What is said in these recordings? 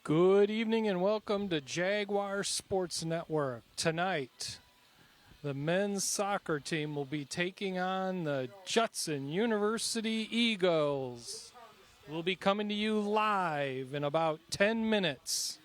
Good evening and welcome to Jaguar Sports Network. Tonight, the men's soccer team will be taking on the Judson University Eagles. We'll be coming to you live in about 10 minutes.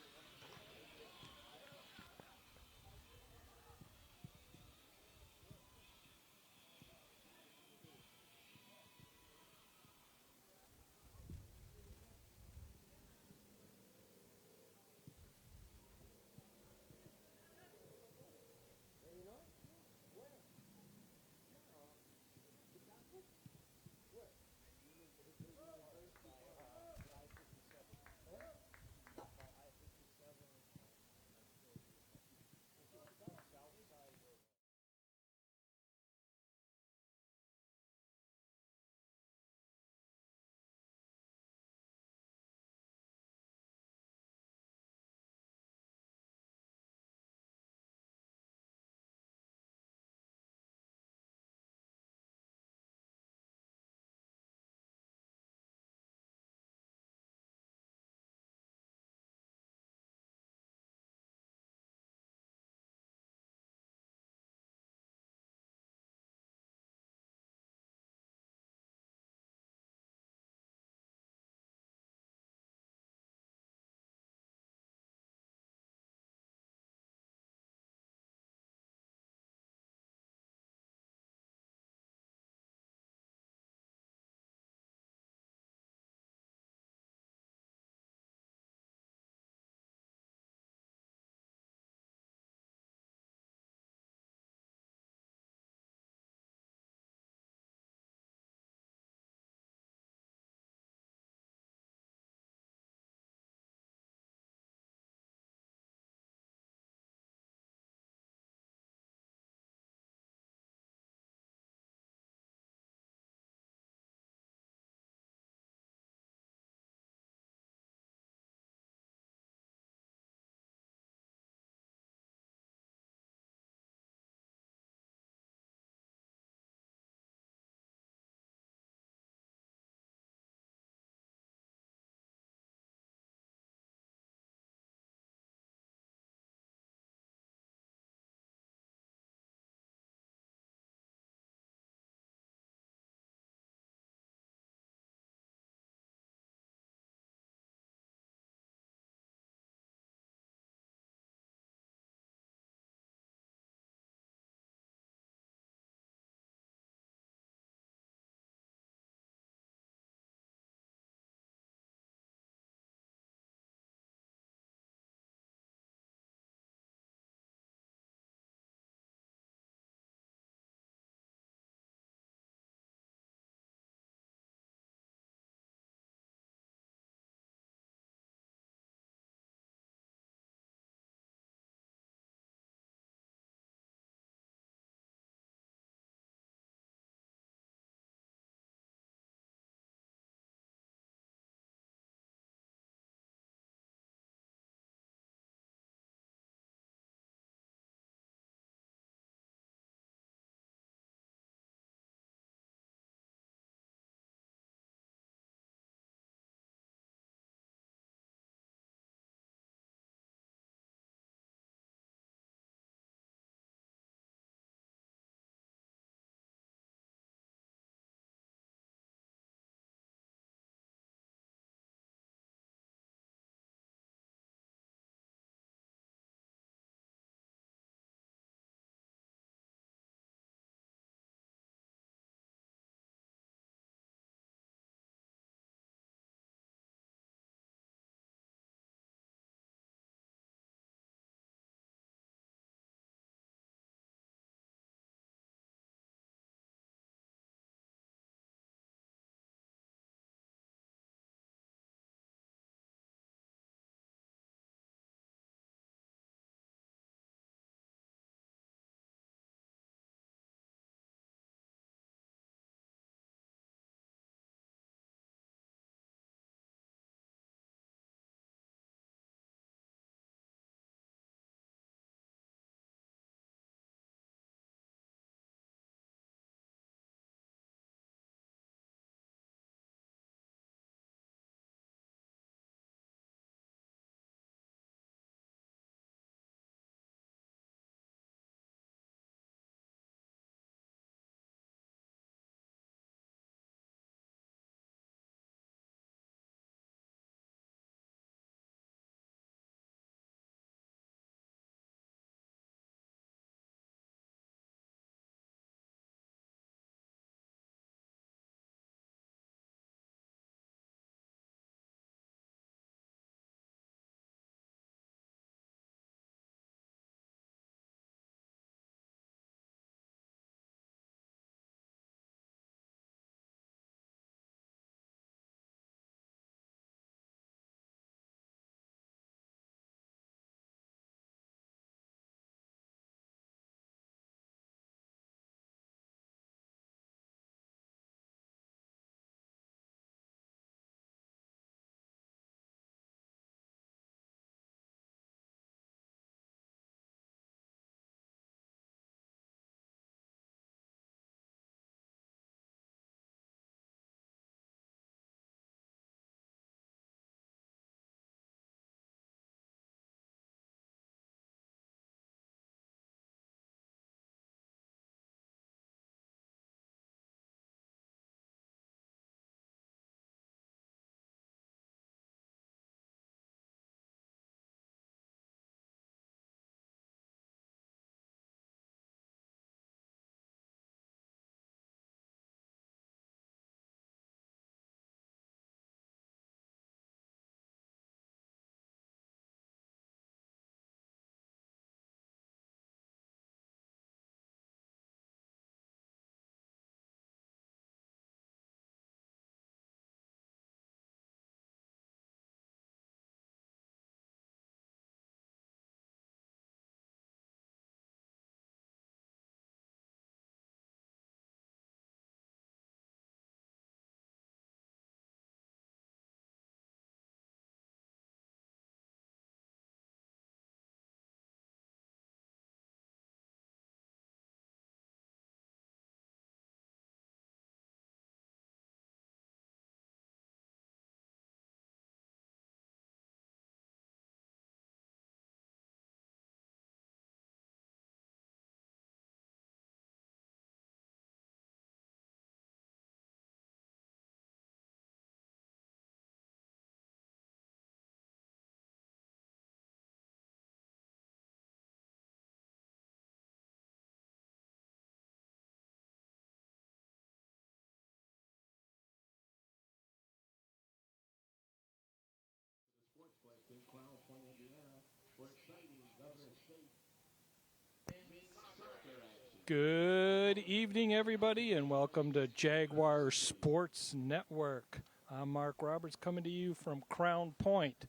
Good evening, everybody, and welcome to Jaguar Sports Network. I'm Mark Roberts coming to you from Crown Point.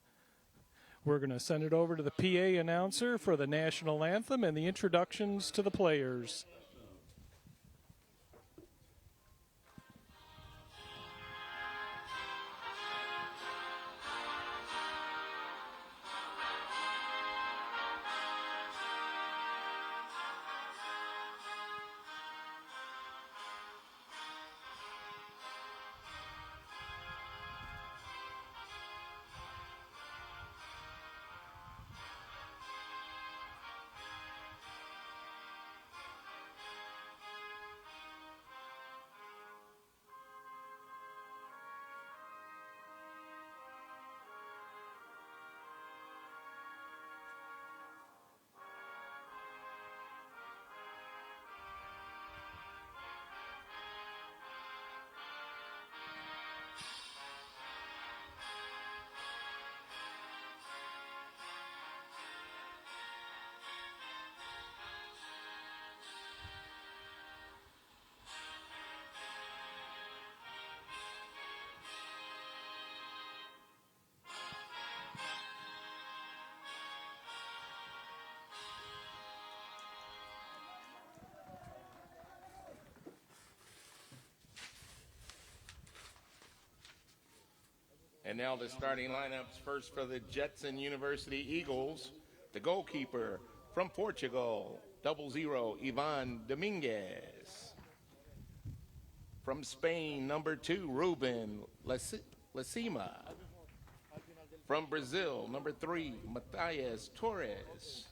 We're going to send it over to the PA announcer for the national anthem and the introductions to the players. And now the starting lineups. First for the Judson University Eagles, the goalkeeper from Portugal, 00, Ivan Dominguez. From Spain, number 2, Ruben Lacima. From Brazil, number 3, Matthias Torres.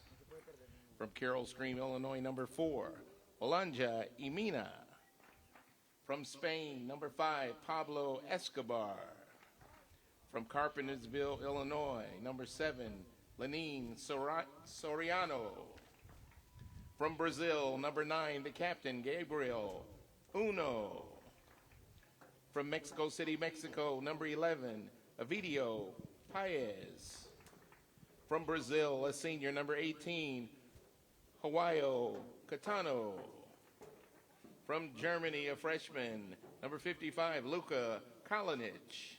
From Carroll Stream, Illinois, number 4, Olanja Imina. From Spain, number 5, Pablo Escobar. From Carpentersville, Illinois, number 7, Lenin Soriano. From Brazil, number 9, the captain, Gabriel Uno. From Mexico City, Mexico, number 11, Ovidio Paez. From Brazil, a senior, number 18, Hawaio Catano. From Germany, a freshman, number 55, Luka Kalinic.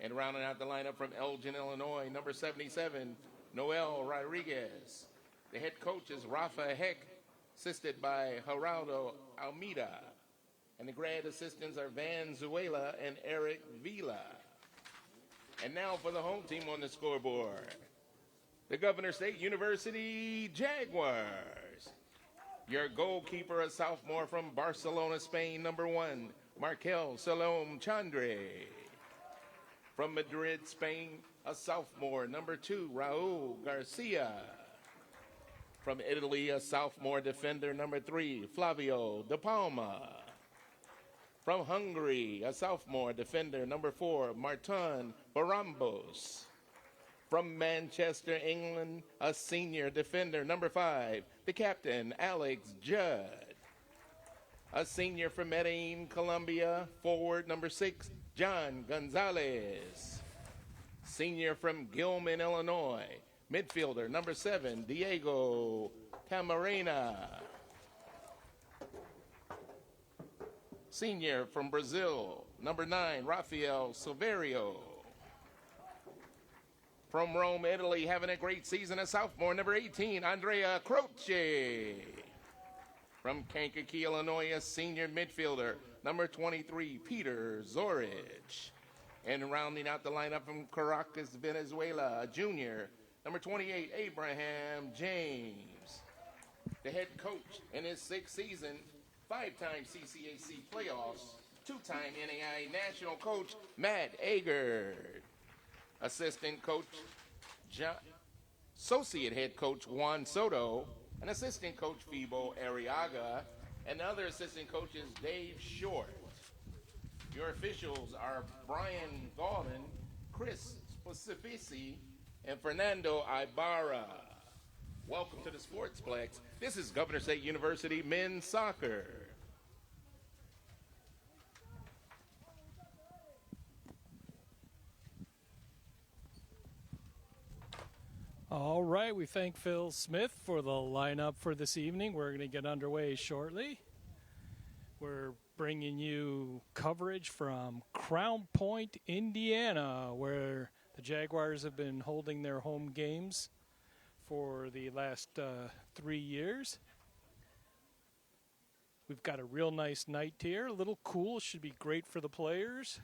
And rounding out the lineup from Elgin, Illinois, number 77, Noel Rodriguez. The head coach is Rafa Heck, assisted by Geraldo Almeida. And the grad assistants are Van Zuela and Eric Vila. And now for the home team on the scoreboard, the Governor State University Jaguars. Your goalkeeper, a sophomore from Barcelona, Spain, number 1, Markel Salom Chandre. From Madrid, Spain, a sophomore, number 2, Raul Garcia. From Italy, a sophomore defender, number 3, Flavio De Palma. From Hungary, a sophomore defender, number 4, Martin Barambos. From Manchester, England, a senior defender, number 5, the captain, Alex Judd. A senior from Medellin, Colombia, forward, number 6, John Gonzalez. Senior from Gilman, Illinois, midfielder, number 7, Diego Camarena. Senior from Brazil, number 9, Rafael Silverio. From Rome, Italy, having a great season, a sophomore, number 18, Andrea Croce. From Kankakee, Illinois, a senior midfielder, number 23, Peter Zorich. And rounding out the lineup from Caracas, Venezuela, a junior, number 28, Abraham James. The head coach in his 6th season, 5-time CCAC playoffs, 2-time NAI national coach, Matt Agard. Assistant coach, associate head coach, Juan Soto. And assistant coach, Fibo Arriaga. And other assistant coaches, Dave Short. Your officials are Brian Gaulden, Chris Specifici, and Fernando Ibarra. Welcome to the Sportsplex. This is Governor State University men's soccer. All right, we thank Phil Smith for the lineup for this evening. We're going to get underway shortly. We're bringing you coverage from Crown Point, Indiana, where the Jaguars have been holding their home games for the last 3 years. We've got a real nice night here, a little cool, should be great for the players.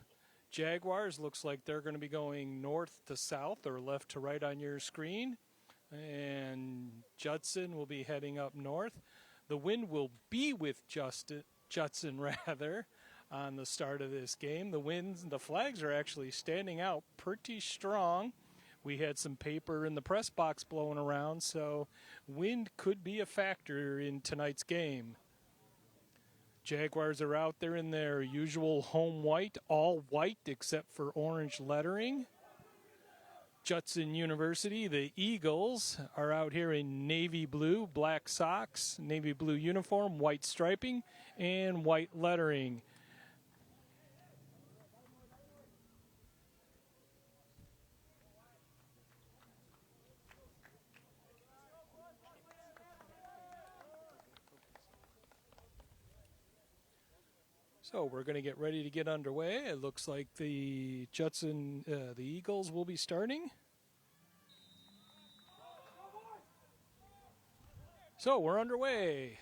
Jaguars looks like they're going to be going north to south or left to right on your screen. And Judson will be heading up north. The wind will be with Judson rather on the start of this game. The flags are actually standing out pretty strong. We had some paper in the press box blowing around, so wind could be a factor in tonight's game. Jaguars are out there in their usual home white, all white except for orange lettering. Judson University, the Eagles, are out here in navy blue, black socks, navy blue uniform, white striping, and white lettering. So we're going to get ready to get underway. It looks like the Eagles will be starting. So we're underway.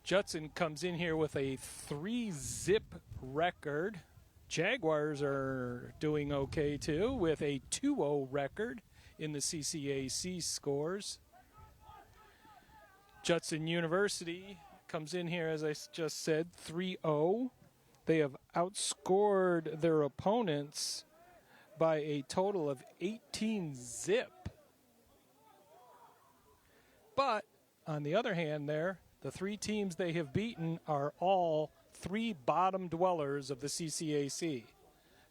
Judson comes in here with a 3-zip record. Jaguars are doing okay too with a 2-0 record in the CCAC scores. Judson University comes in here, as I just said, 3-0. They have outscored their opponents by a total of 18-zip. But, on the other hand there, the 3 teams they have beaten are all 3 bottom dwellers of the CCAC.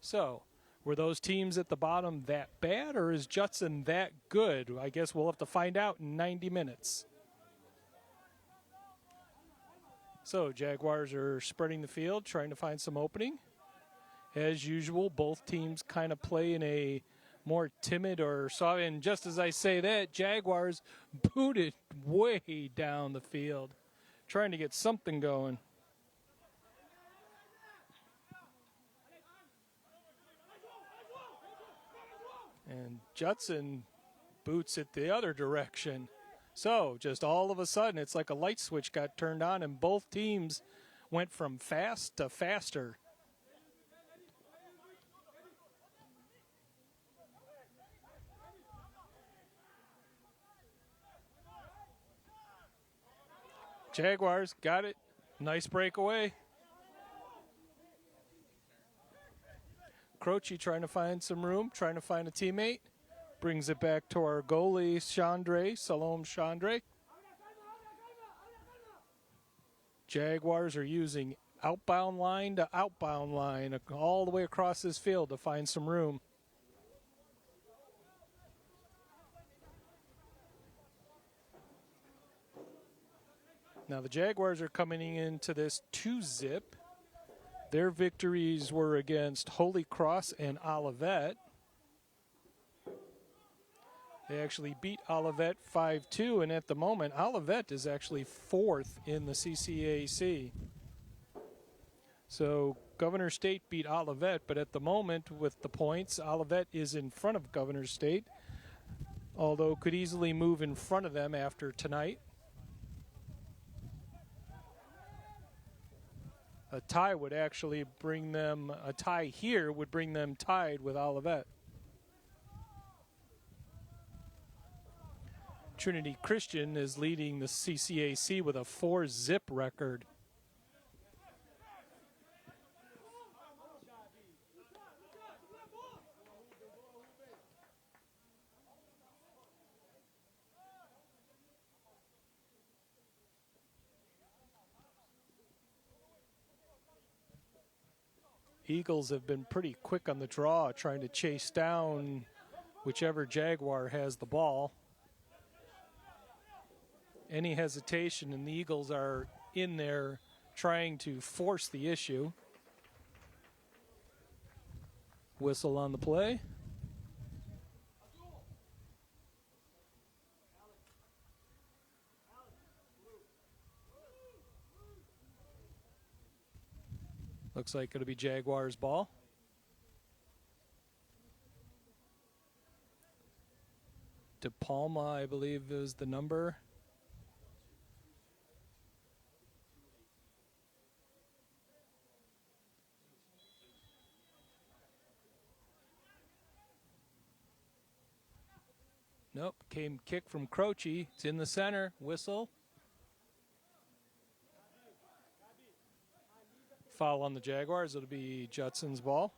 So, were those teams at the bottom that bad, or is Judson that good? I guess we'll have to find out in 90 minutes. So, Jaguars are spreading the field, trying to find some opening. As usual, both teams kind of play in a more timid or soft. And just as I say that, Jaguars booted way down the field, trying to get something going. And Judson boots it the other direction. So, just all of a sudden, it's like a light switch got turned on, and both teams went from fast to faster. Jaguars got it. Nice breakaway. Croce trying to find some room, trying to find a teammate. Brings it back to our goalie, Salom Chandre. Jaguars are using outbound line to outbound line all the way across this field to find some room. Now the Jaguars are coming into this 2-zip. Their victories were against Holy Cross and Olivet. They actually beat Olivet 5-2, and at the moment, Olivet is actually 4th in the CCAC. So Governor State beat Olivet, but at the moment, with the points, Olivet is in front of Governor State, although could easily move in front of them after tonight. A tie would actually bring them, a tie here would bring them tied with Olivet. Trinity Christian is leading the CCAC with a 4-zip record. Eagles have been pretty quick on the draw, trying to chase down whichever Jaguar has the ball. Any hesitation, and the Eagles are in there trying to force the issue. Whistle on the play. Looks like it'll be Jaguars ball. De Palma, I believe, is the number. Nope, came kick from Croce. It's in the center. Whistle. Foul on the Jaguars. It'll be Judson's ball.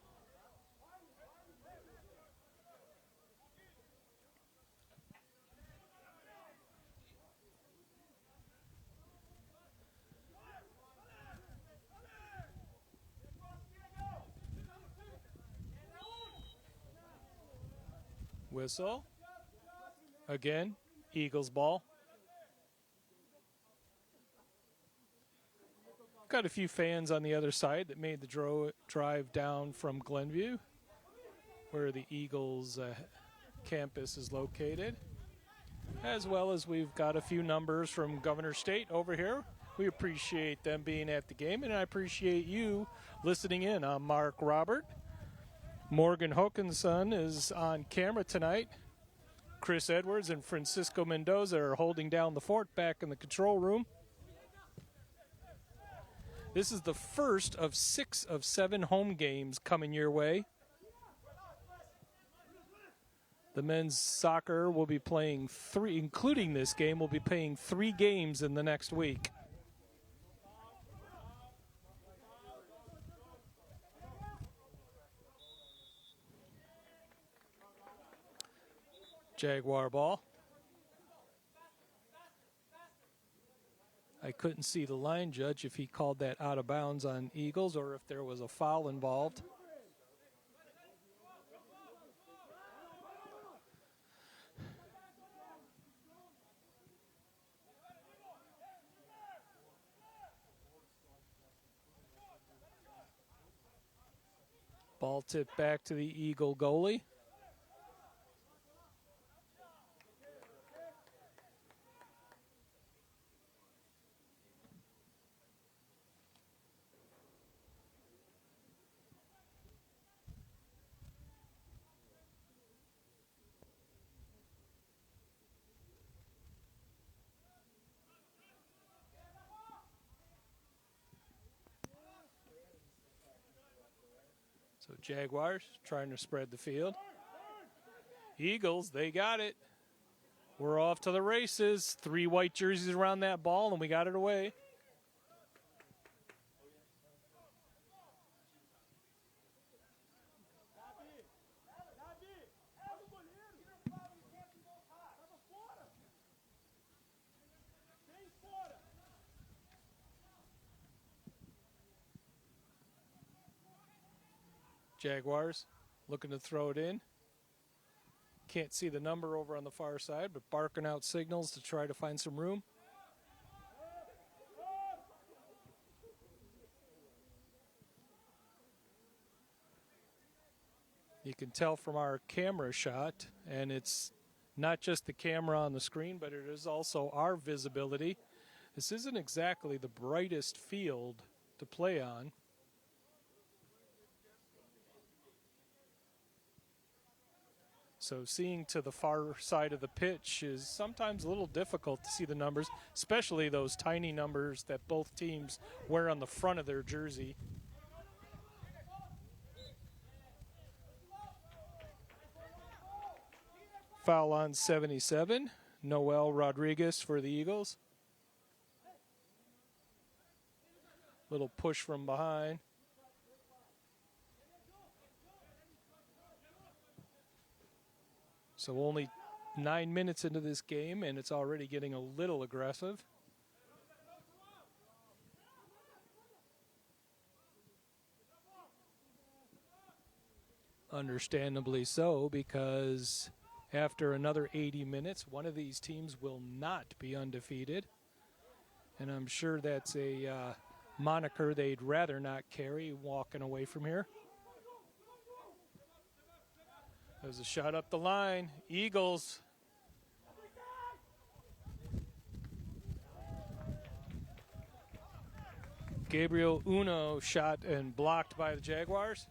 Whistle. Again, Eagles ball. Got a few fans on the other side that made the drive down from Glenview, where the Eagles campus is located, as well as we've got a few numbers from Governor State over here. We appreciate them being at the game, and I appreciate you listening in. I'm Mark Robert. Morgan Hokanson is on camera tonight. Chris Edwards and Francisco Mendoza are holding down the fort back in the control room. This is the first of 6 of 7 home games coming your way. The men's soccer will be playing 3, including this game, will be playing 3 games in the next week. Jaguar ball. I couldn't see the line judge if he called that out of bounds on Eagles or if there was a foul involved. Ball tipped back to the Eagle goalie. So Jaguars trying to spread the field. Eagles, they got it. We're off to the races. 3 white jerseys around that ball, and we got it away. Jaguars looking to throw it in. Can't see the number over on the far side, but barking out signals to try to find some room. You can tell from our camera shot, and it's not just the camera on the screen, but it is also our visibility. This isn't exactly the brightest field to play on. So seeing to the far side of the pitch is sometimes a little difficult to see the numbers, especially those tiny numbers that both teams wear on the front of their jersey. Foul on 77, Noel Rodriguez for the Eagles. Little push from behind. So only 9 minutes into this game, and it's already getting a little aggressive. Understandably so, because after another 80 minutes, one of these teams will not be undefeated. And I'm sure that's a moniker they'd rather not carry walking away from here. There's a shot up the line. Eagles. Gabriel Uno shot and blocked by the Jaguars.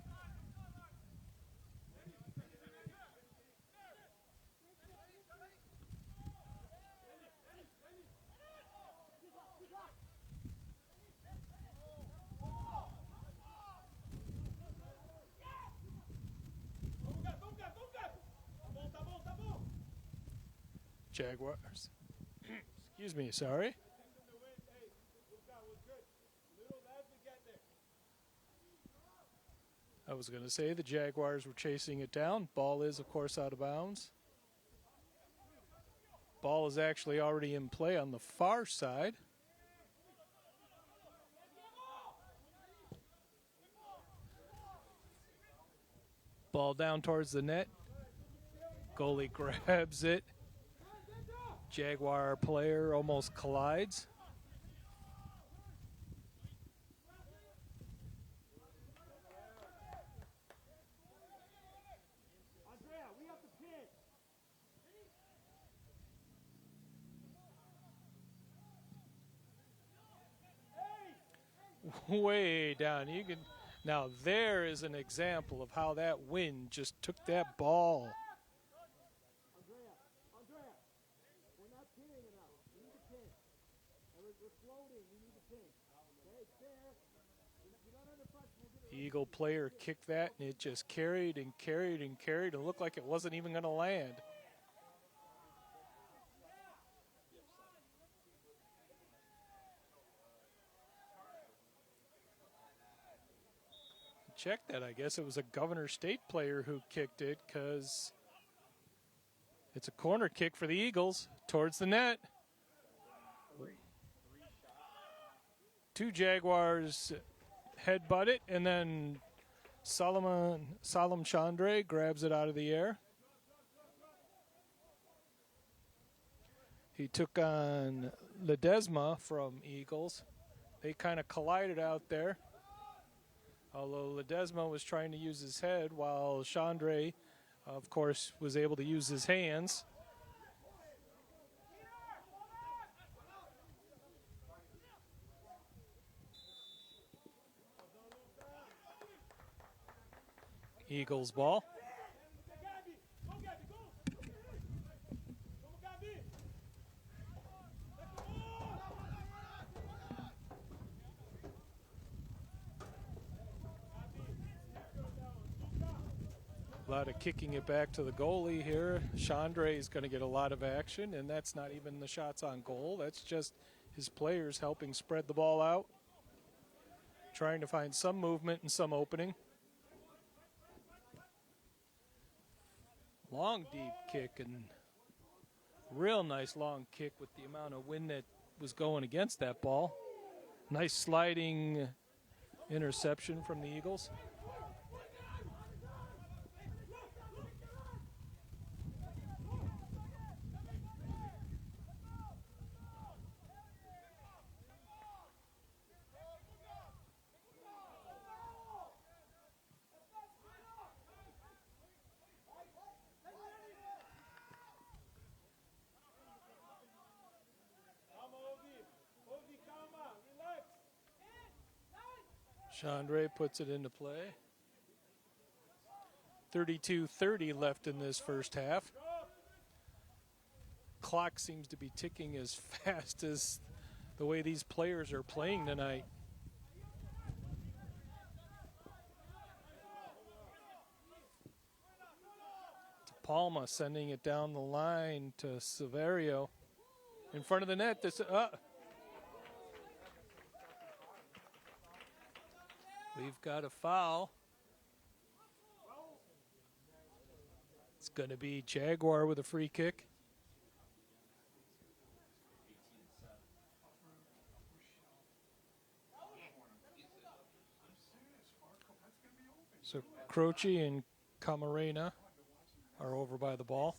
Jaguars. Excuse me, sorry. I was going to say the Jaguars were chasing it down. Ball is, of course, out of bounds. Ball is actually already in play on the far side. Ball down towards the net. Goalie grabs it. Jaguar player almost collides. Way down. You can now there is an example of how that wind just took that ball. Eagle player kicked that and it just carried and carried and carried and looked like it wasn't even going to land. Check that. I guess it was a Governor State player who kicked it because it's a corner kick for the Eagles towards the net. Two Jaguars headbutt it, and then Salam Chandre grabs it out of the air. He took on Ledesma from Eagles. They kind of collided out there. Although Ledesma was trying to use his head while Chandre, of course, was able to use his hands. Eagles ball. A lot of kicking it back to the goalie here. Chandre is going to get a lot of action, and that's not even the shots on goal. That's just his players helping spread the ball out, trying to find some movement and some opening. Long, deep kick, and real nice long kick with the amount of wind that was going against that ball. Nice sliding interception from the Eagles. Chandre puts it into play. 32:30 left in this first half. Clock seems to be ticking as fast as the way these players are playing tonight. Palma sending it down the line to Severio. In front of the net. We've got a foul. It's going to be Jaguar with a free kick. So Croce and Camarena are over by the ball.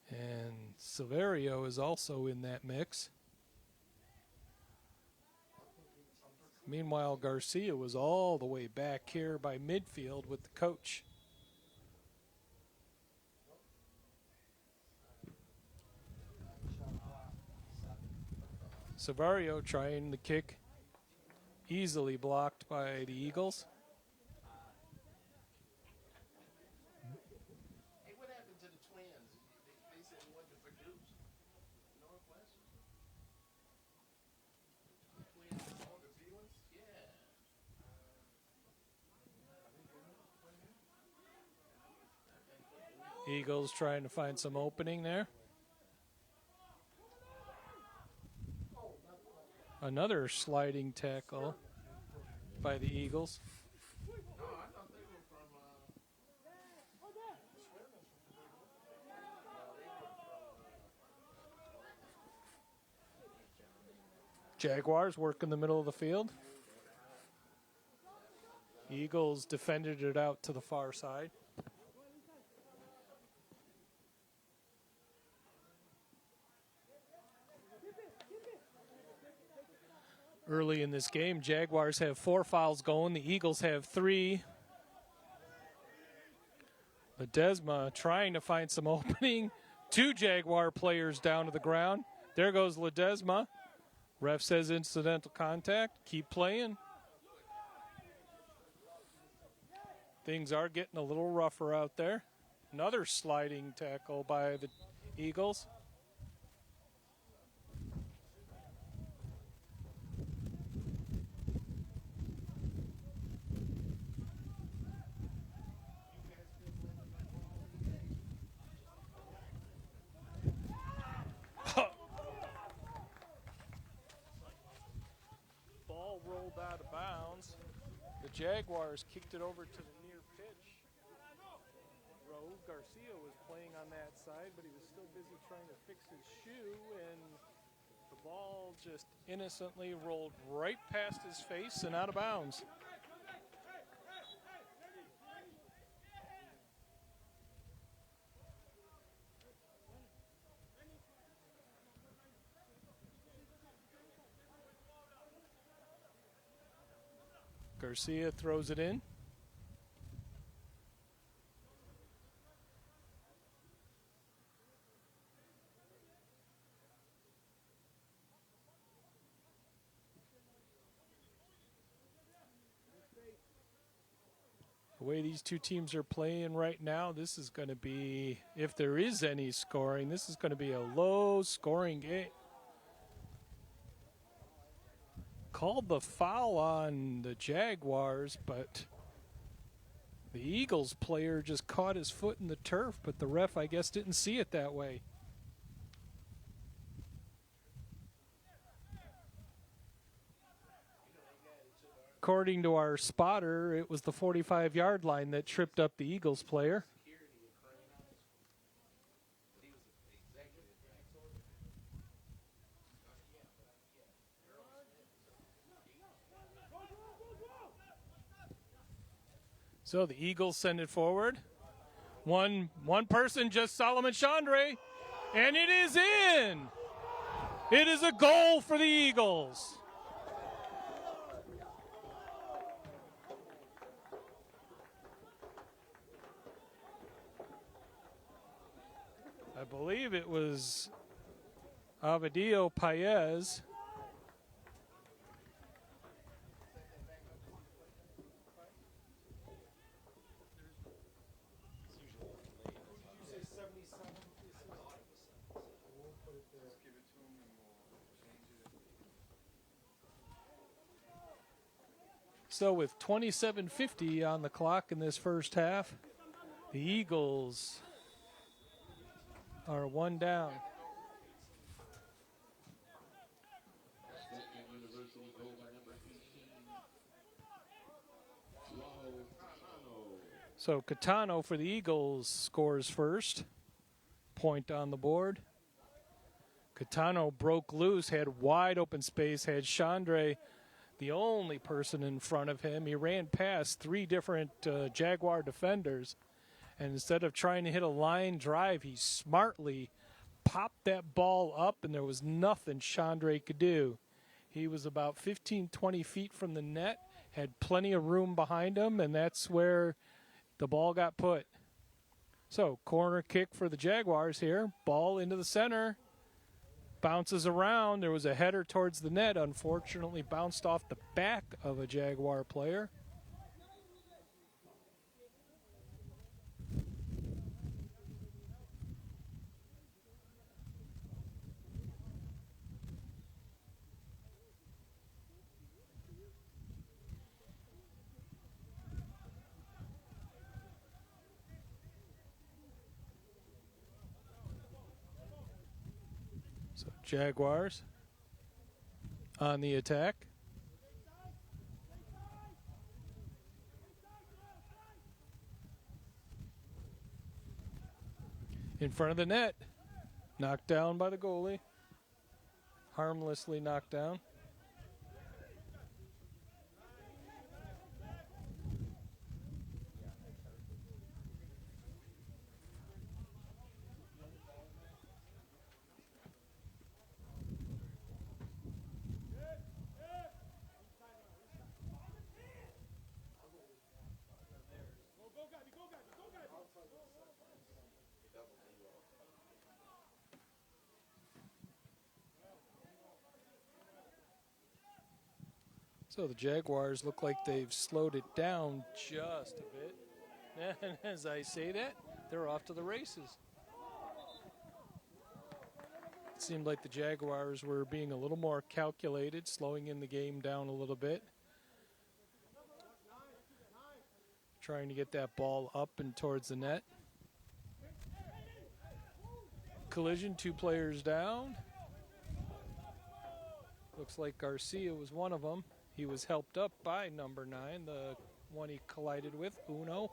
And Severio is also in that mix. Meanwhile, Garcia was all the way back here by midfield with the coach. Savario trying the kick, easily blocked by the Eagles. Hey, what happened to the twins? They said they wanted to produce Northwest. Twins, all the viewers? Yeah. Eagles trying to find some opening there. Another sliding tackle by the Eagles. No, I thought they were from. Jaguars work in the middle of the field. Eagles defended it out to the far side. Early in this game, Jaguars have 4 fouls going. The Eagles have 3. Ledesma trying to find some opening. 2 Jaguar players down to the ground. There goes Ledesma. Ref says incidental contact. Keep playing. Things are getting a little rougher out there. Another sliding tackle by the Eagles. Ball rolled out of bounds. The Jaguars kicked it over to the near pitch. Raul Garcia was playing on that side, but he was still busy trying to fix his shoe, and the ball just innocently rolled right past his face and out of bounds. Garcia throws it in. The way these two teams are playing right now, this is going to be, if there is any scoring, this is going to be a low-scoring game. Called the foul on the Jaguars, but the Eagles player just caught his foot in the turf, but the ref, I guess, didn't see it that way. According to our spotter, it was the 45-yard line that tripped up the Eagles player. So the Eagles send it forward. One person, just Solomon Chandre, and it is in. It is a goal for the Eagles. I believe it was Avadio Paez. So with 27:50 on the clock in this first half, the Eagles are one down. So Catano for the Eagles scores first. Point on the board. Catano broke loose, had wide open space, had Chandre the only person in front of him. He ran past 3 different Jaguar defenders, and instead of trying to hit a line drive, he smartly popped that ball up, and there was nothing Chandre could do. He was about 15, 20 feet from the net, had plenty of room behind him, and that's where the ball got put. So, corner kick for the Jaguars here. Ball into the center. Bounces around. There was a header towards the net. Unfortunately, bounced off the back of a Jaguar player. So, Jaguars on the attack. In front of the net. Knocked down by the goalie. Harmlessly knocked down. So the Jaguars look like they've slowed it down just a bit. And as I say that, they're off to the races. It seemed like the Jaguars were being a little more calculated, slowing in the game down a little bit. Trying to get that ball up and towards the net. Collision, 2 players down. Looks like Garcia was one of them. He was helped up by number 9, the one he collided with, Uno,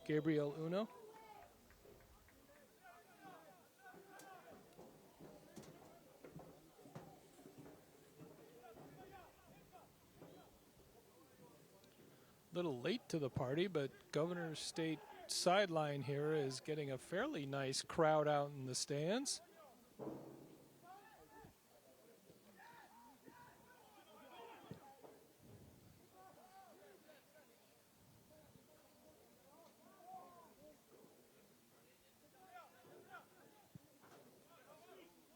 Gabriel Uno. Little late to the party, but Governor's State sideline here is getting a fairly nice crowd out in the stands.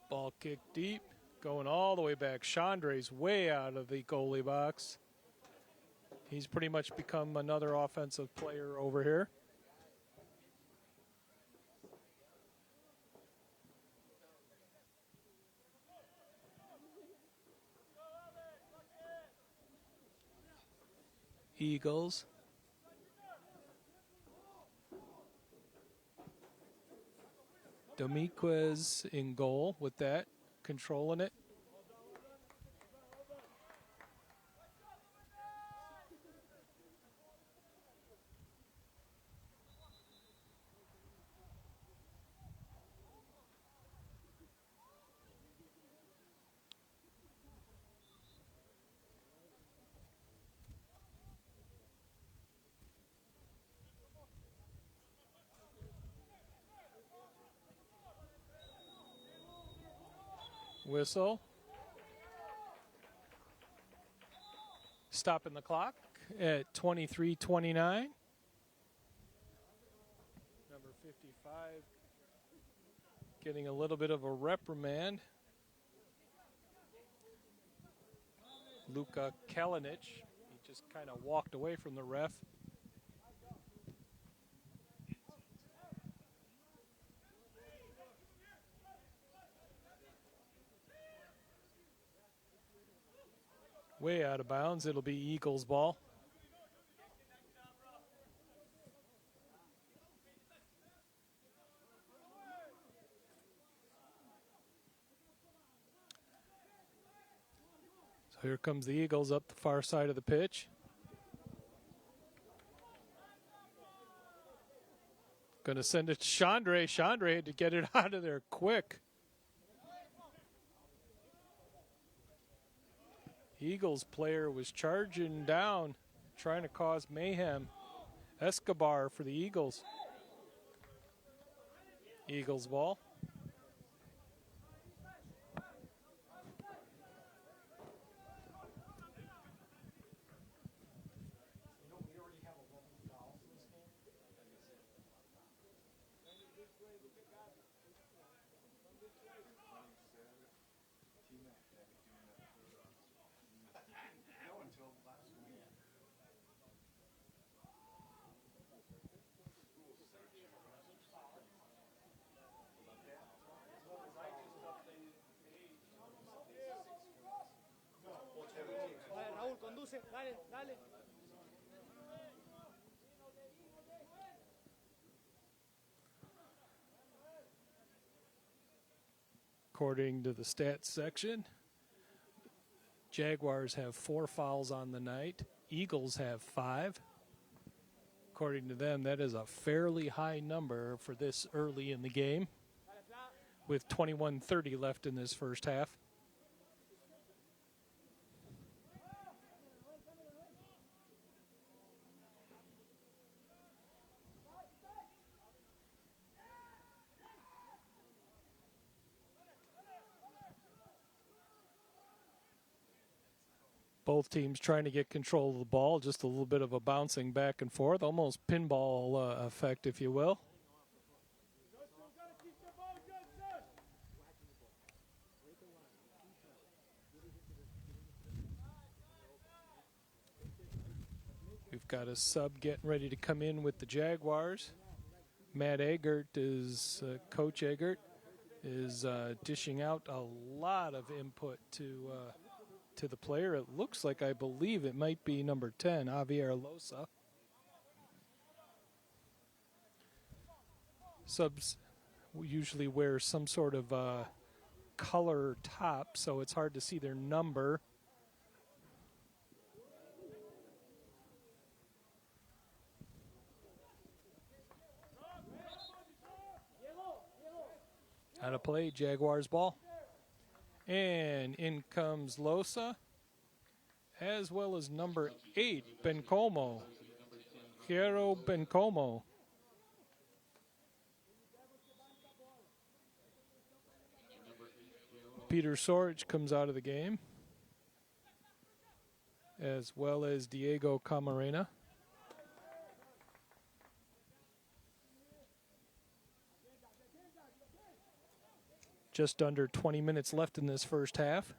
Ball kicked deep, going all the way back. Chandre's way out of the goalie box. He's pretty much become another offensive player over here. Eagles. Dominguez in goal with that, controlling it. Whistle. Stopping the clock at 23:29. Number 55 getting a little bit of a reprimand. Luka Kalinic. He just kind of walked away from the ref. Way out of bounds. It'll be Eagles ball. So here comes the Eagles up the far side of the pitch. Going to send it to Chandre. Chandre had to get it out of there quick. Eagles player was charging down, trying to cause mayhem. Escobar for the Eagles. Eagles ball. Raúl, conduce, dale, dale. According to the stats section, Jaguars have 4 fouls on the night. Eagles have 5. According to them, that is a fairly high number for this early in the game, with 21:30 left in this first half. Both teams trying to get control of the ball, just a little bit of a bouncing back and forth, almost pinball effect, if you will. We've got a sub getting ready to come in with the Jaguars. Matt Eggert is, Coach Eggert, is dishing out a lot of input to the player. It looks like, I believe it might be number 10, Javier Losa. Subs usually wear some sort of color top, so it's hard to see their number. Out of play, Jaguars ball. And in comes Losa, as well as number 8, Bencomo. Piero Bencomo. Peter Sorge comes out of the game, as well as Diego Camarena. Just under 20 minutes left in this first half.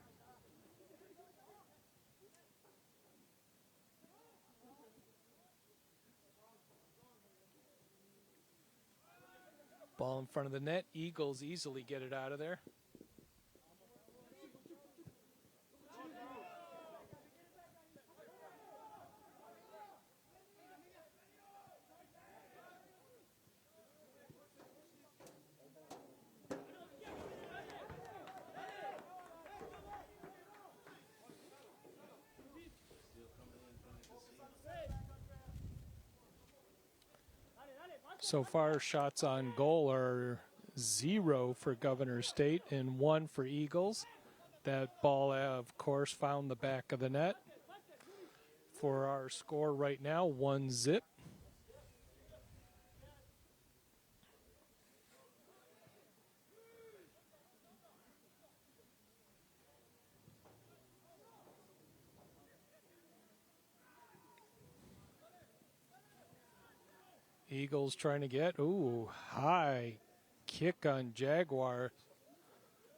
Ball in front of the net. Eagles easily get it out of there. So far, shots on goal are 0 for Governor State and 1 for Eagles. That ball, of course, found the back of the net. For our score right now, 1-0. Eagles trying to get, high kick on Jaguar.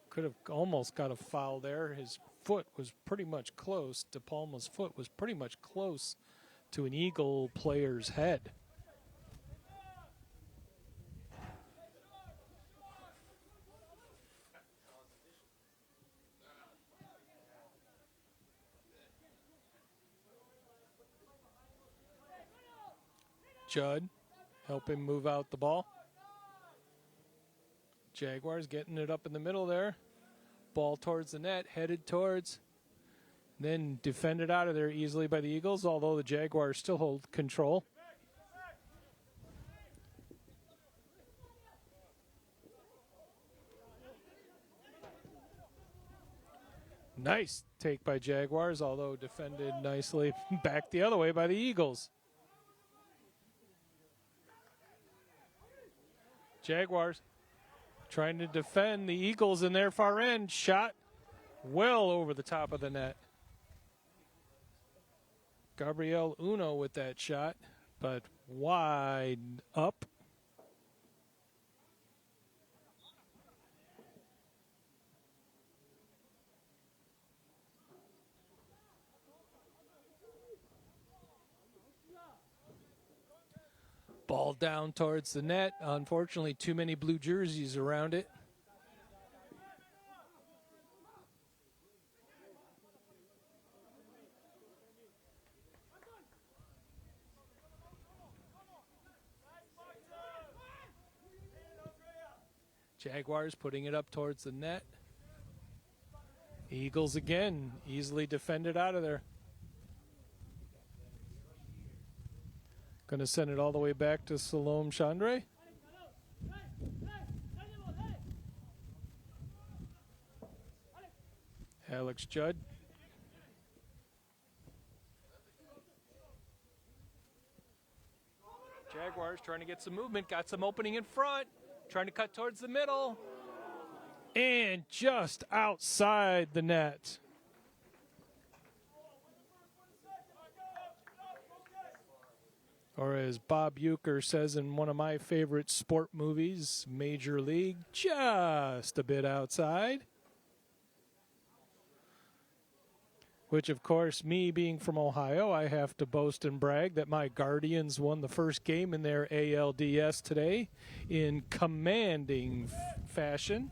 Could have almost got a foul there. His foot was pretty much close. De Palma's foot was pretty much close to an Eagle player's head. Judd help him move out the ball. Jaguars getting it up in the middle there. Ball towards the net, headed towards. Then defended out of there easily by the Eagles, although the Jaguars still hold control. Nice take by Jaguars, although defended nicely back the other way by the Eagles. Jaguars trying to defend the Eagles in their far end. Shot well over the top of the net. Gabriel Uno with that shot, but wide up. Ball down towards the net. Unfortunately, too many blue jerseys around it. Jaguars putting it up towards the net. Eagles again, easily defended out of there. Going to send it all the way back to Salome Chandre. Alex Judd. Jaguars trying to get some movement, got some opening in front, trying to cut towards the middle, and just outside the net. Or as Bob Uecker says in one of my favorite sport movies, Major League, just a bit outside. Which, of course, me being from Ohio, I have to boast and brag that my Guardians won the first game in their ALDS today in commanding fashion.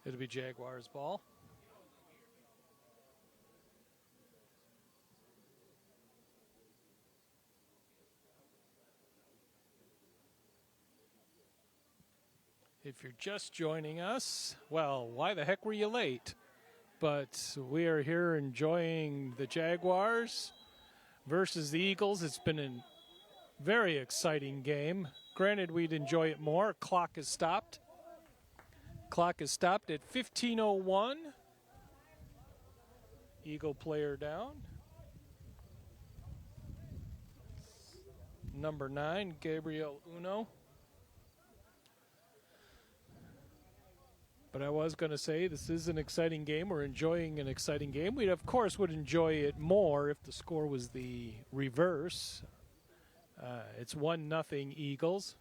It'll be Jaguars ball. If you're just joining us, well, why the heck were you late? But we are here enjoying the Jaguars versus the Eagles. It's been a very exciting game. Granted, we'd enjoy it more. Clock has stopped. Clock is stopped at 15:01. Eagle player down. Number 9, Gabriel Uno. But I was going to say this is an exciting game. We're enjoying an exciting game. We, of course, would enjoy it more if the score was the reverse. It's 1-0 Eagles.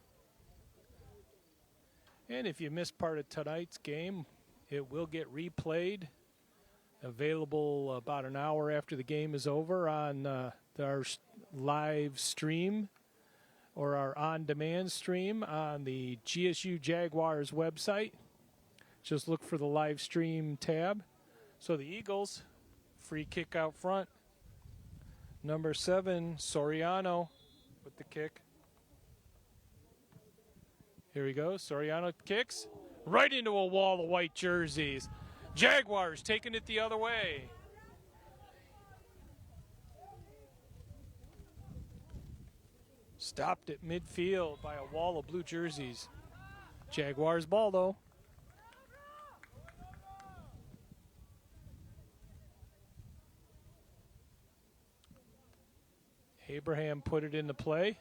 And if you missed part of tonight's game, it will get replayed, available about an hour after the game is over on our live stream or our on-demand stream on the GSU Jaguars website. Just look for the live stream tab. So the Eagles, free kick out front. Number 7, Soriano with the kick. Here we go. Soriano kicks right into a wall of white jerseys. Jaguars taking it the other way. Stopped at midfield by a wall of blue jerseys. Jaguars ball, though. Abraham put it into play.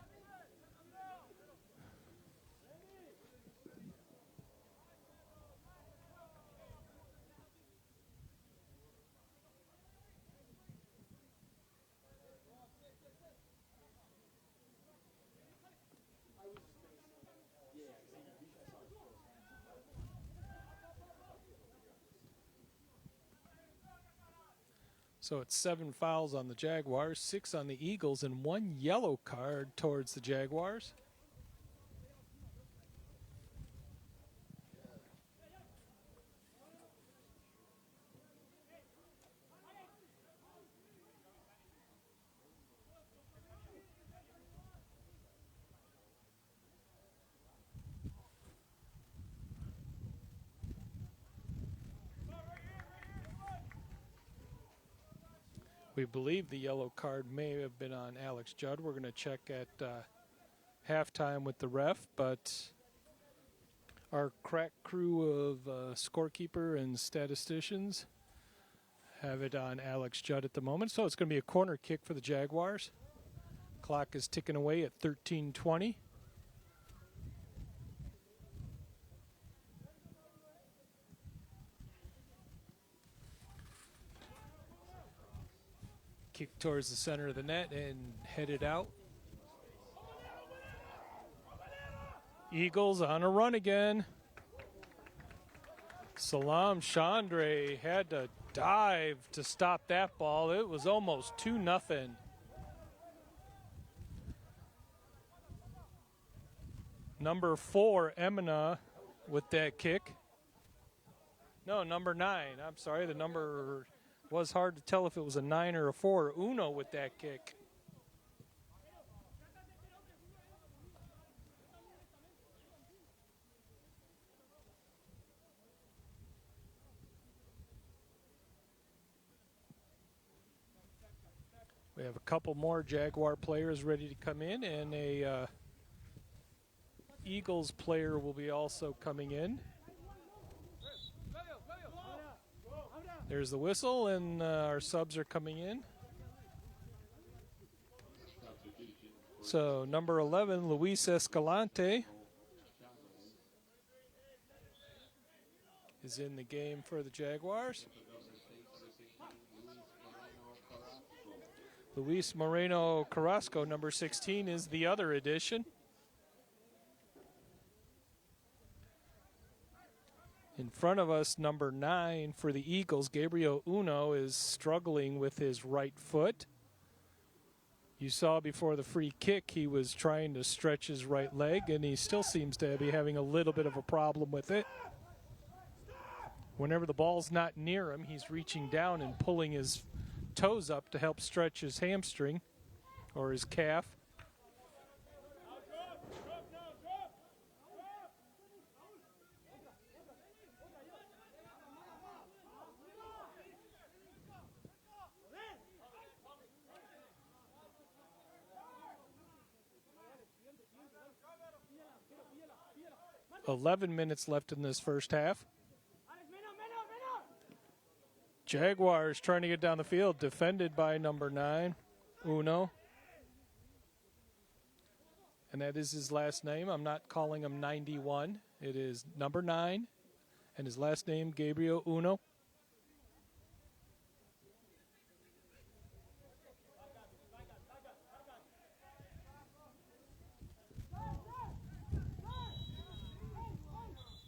So it's 7 fouls on the Jaguars, 6 on the Eagles, and 1 yellow card towards the Jaguars. We believe the yellow card may have been on Alex Judd. We're going to check at halftime with the ref, but our crack crew of scorekeeper and statisticians have it on Alex Judd at the moment. So it's going to be a corner kick for the Jaguars. Clock is ticking away at 13:20. Kick towards the center of the net and headed out. Eagles on a run again. Salam Chandre had to dive to stop that ball. It was almost 2-0. Number 4, Emina, with that kick. No, number 9. I'm sorry, the number was hard to tell if it was a 9 or a 4. Uno with that kick. We have a couple more Jaguar players ready to come in, and a Eagles player will be also coming in. There's the whistle, and our subs are coming in. So number 11, Luis Escalante, is in the game for the Jaguars. Luis Moreno Carrasco, number 16, is the other addition. In front of us, number 9 for the Eagles, Gabriel Uno, is struggling with his right foot. You saw before the free kick, he was trying to stretch his right leg, and he still seems to be having a little bit of a problem with it. Whenever the ball's not near him, he's reaching down and pulling his toes up to help stretch his hamstring or his calf. "11 minutes left in this first half. Jaguars trying to get down the field, defended by number 9, Uno. And that is his last name. I'm not calling him 91. It is number 9, and his last name, Gabriel Uno.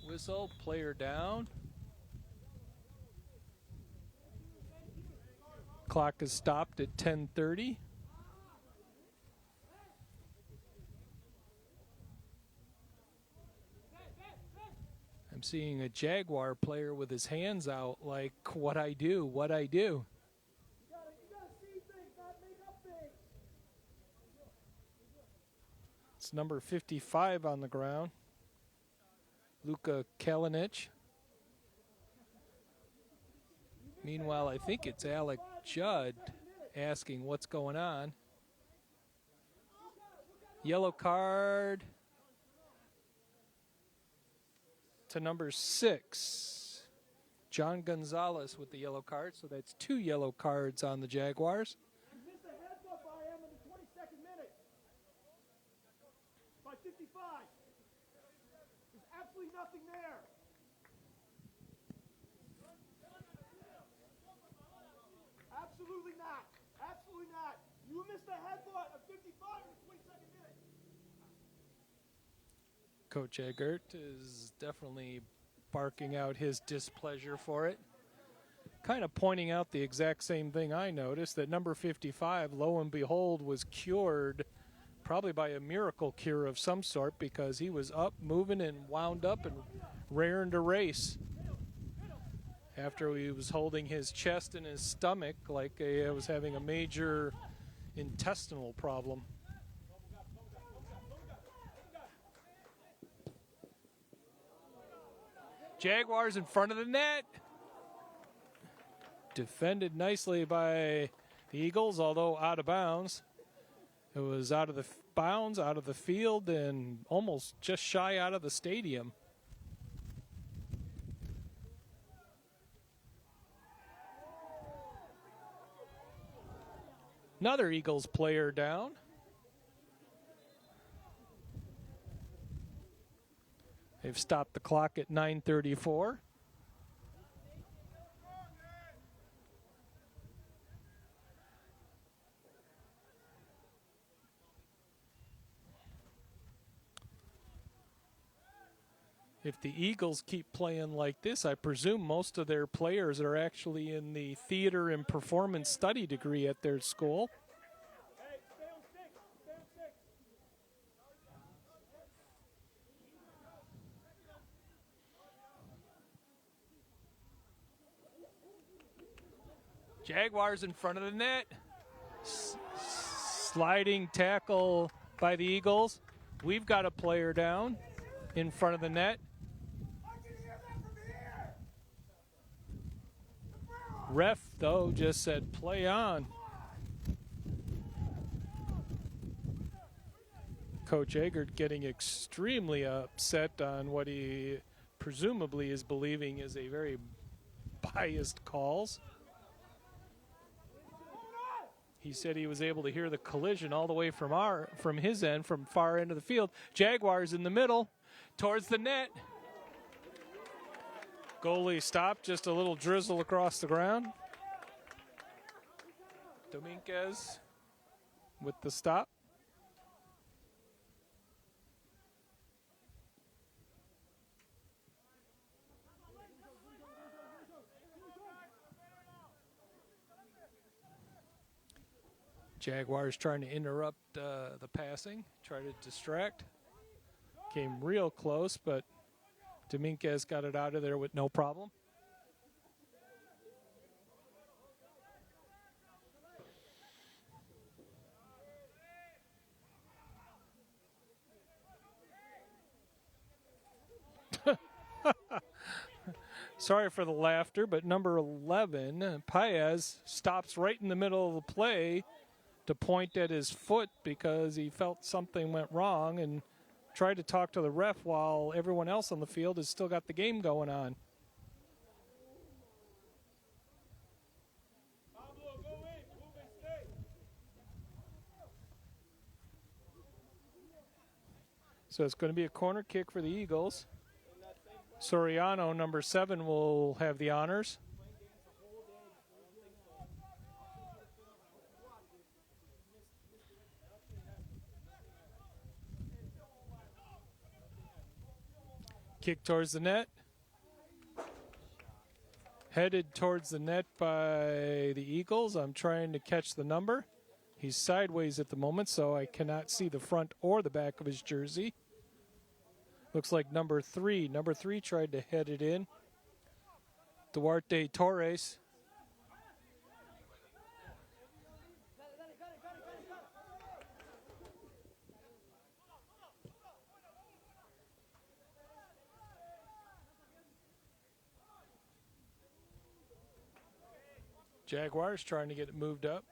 Whistle, player down. Clock is stopped at 10:30. I'm seeing a Jaguar player with his hands out like, what I do, what I do. It's number 55 on the ground, Luka Kalinic. Meanwhile, I think it's Alec Judd asking what's going on. Yellow card to number 6. John Gonzalez with the yellow card, so that's 2 yellow cards on the Jaguars. He missed a heads up by him in the 22nd minute. By 55. There's absolutely nothing there. Absolutely not. Absolutely not. You missed a headbutt of 55 in the 22nd minute. Coach Eggert is definitely barking out his displeasure for it. Kind of pointing out the exact same thing I noticed, that number 55, lo and behold, was cured probably by a miracle cure of some sort, because he was up, moving, and wound up and raring to race after he was holding his chest and his stomach like he was having a major intestinal problem. Jaguars in front of the net. Defended nicely by the Eagles, although out of bounds. It was out of the bounds, out of the field, and almost just shy out of the stadium. Another Eagles player down. They've stopped the clock at 9:34. If the Eagles keep playing like this, I presume most of their players are actually in the theater and performance study degree at their school. Hey, stay on six. Stay on six. Jaguars in front of the net. Sliding tackle by the Eagles. We've got a player down in front of the net. I can hear that from here. Ref, though, just said play on. Coach Eggert getting extremely upset on what he presumably is believing is a very biased calls. He said he was able to hear the collision all the way from his end, from far end of the field. Jaguars in the middle, towards the net. Goalie stopped, just a little drizzle across the ground. Dominguez with the stop. Jaguars trying to interrupt the passing, try to distract. Came real close, but Dominguez got it out of there with no problem. Sorry for the laughter, but number 11, Paez, stops right in the middle of the play to point at his foot because he felt something went wrong and tried to talk to the ref while everyone else on the field has still got the game going on. Pablo, go in. Move and stay. So it's going to be a corner kick for the Eagles. Soriano, number 7, will have the honors. Kick towards the net. Headed towards the net by the Eagles. I'm trying to catch the number. He's sideways at the moment, so I cannot see the front or the back of his jersey. Looks like number 3. Number 3 tried to head it in. Duarte Torres. Jaguars trying to get it moved up.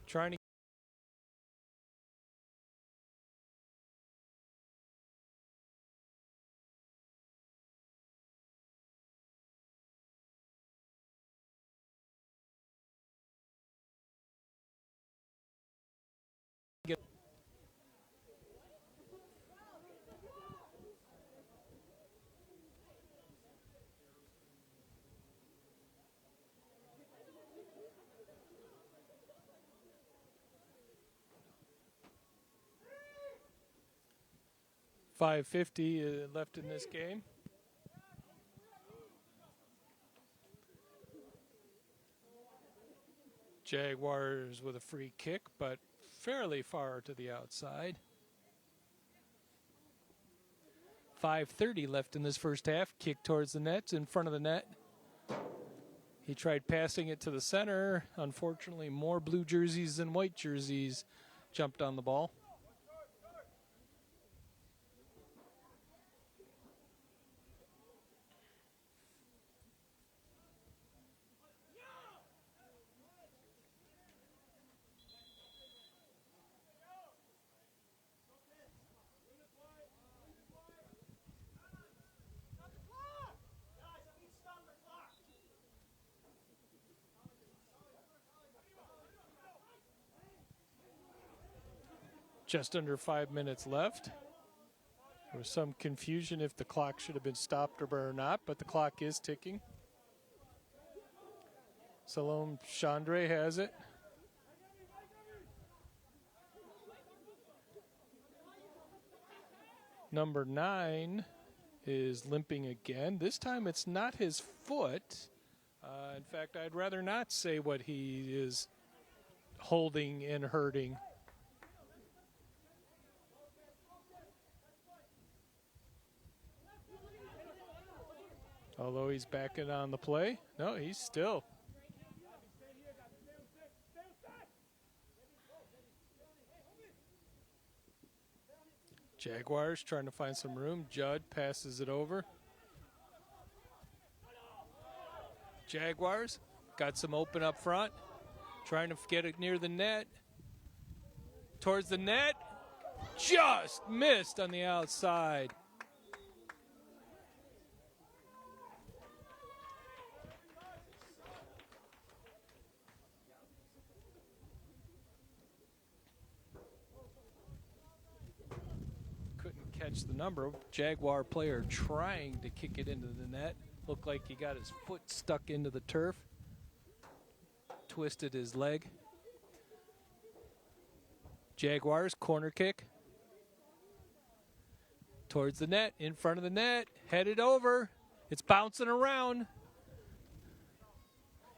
Trying to get 5:50 left in this game. Jaguars with a free kick, but fairly far to the outside. 5:30 left in this first half. Kick towards the net, in front of the net. He tried passing it to the center. Unfortunately, more blue jerseys than white jerseys jumped on the ball. Just under 5 minutes left. There was some confusion if the clock should have been stopped or not, but the clock is ticking. Salome Chandre has it. Number 9, is limping again. This time it's not his foot. In fact, I'd rather not say what he is holding and hurting. Although he's backing on the play. No, he's still. Jaguars trying to find some room. Judd passes it over. Jaguars got some open up front. Trying to get it near the net. Towards the net. Just missed on the outside. Couldn't catch the number. Jaguar player trying to kick it into the net. Looked like he got his foot stuck into the turf. Twisted his leg. Jaguars corner kick. Towards the net, in front of the net, headed over. It's bouncing around.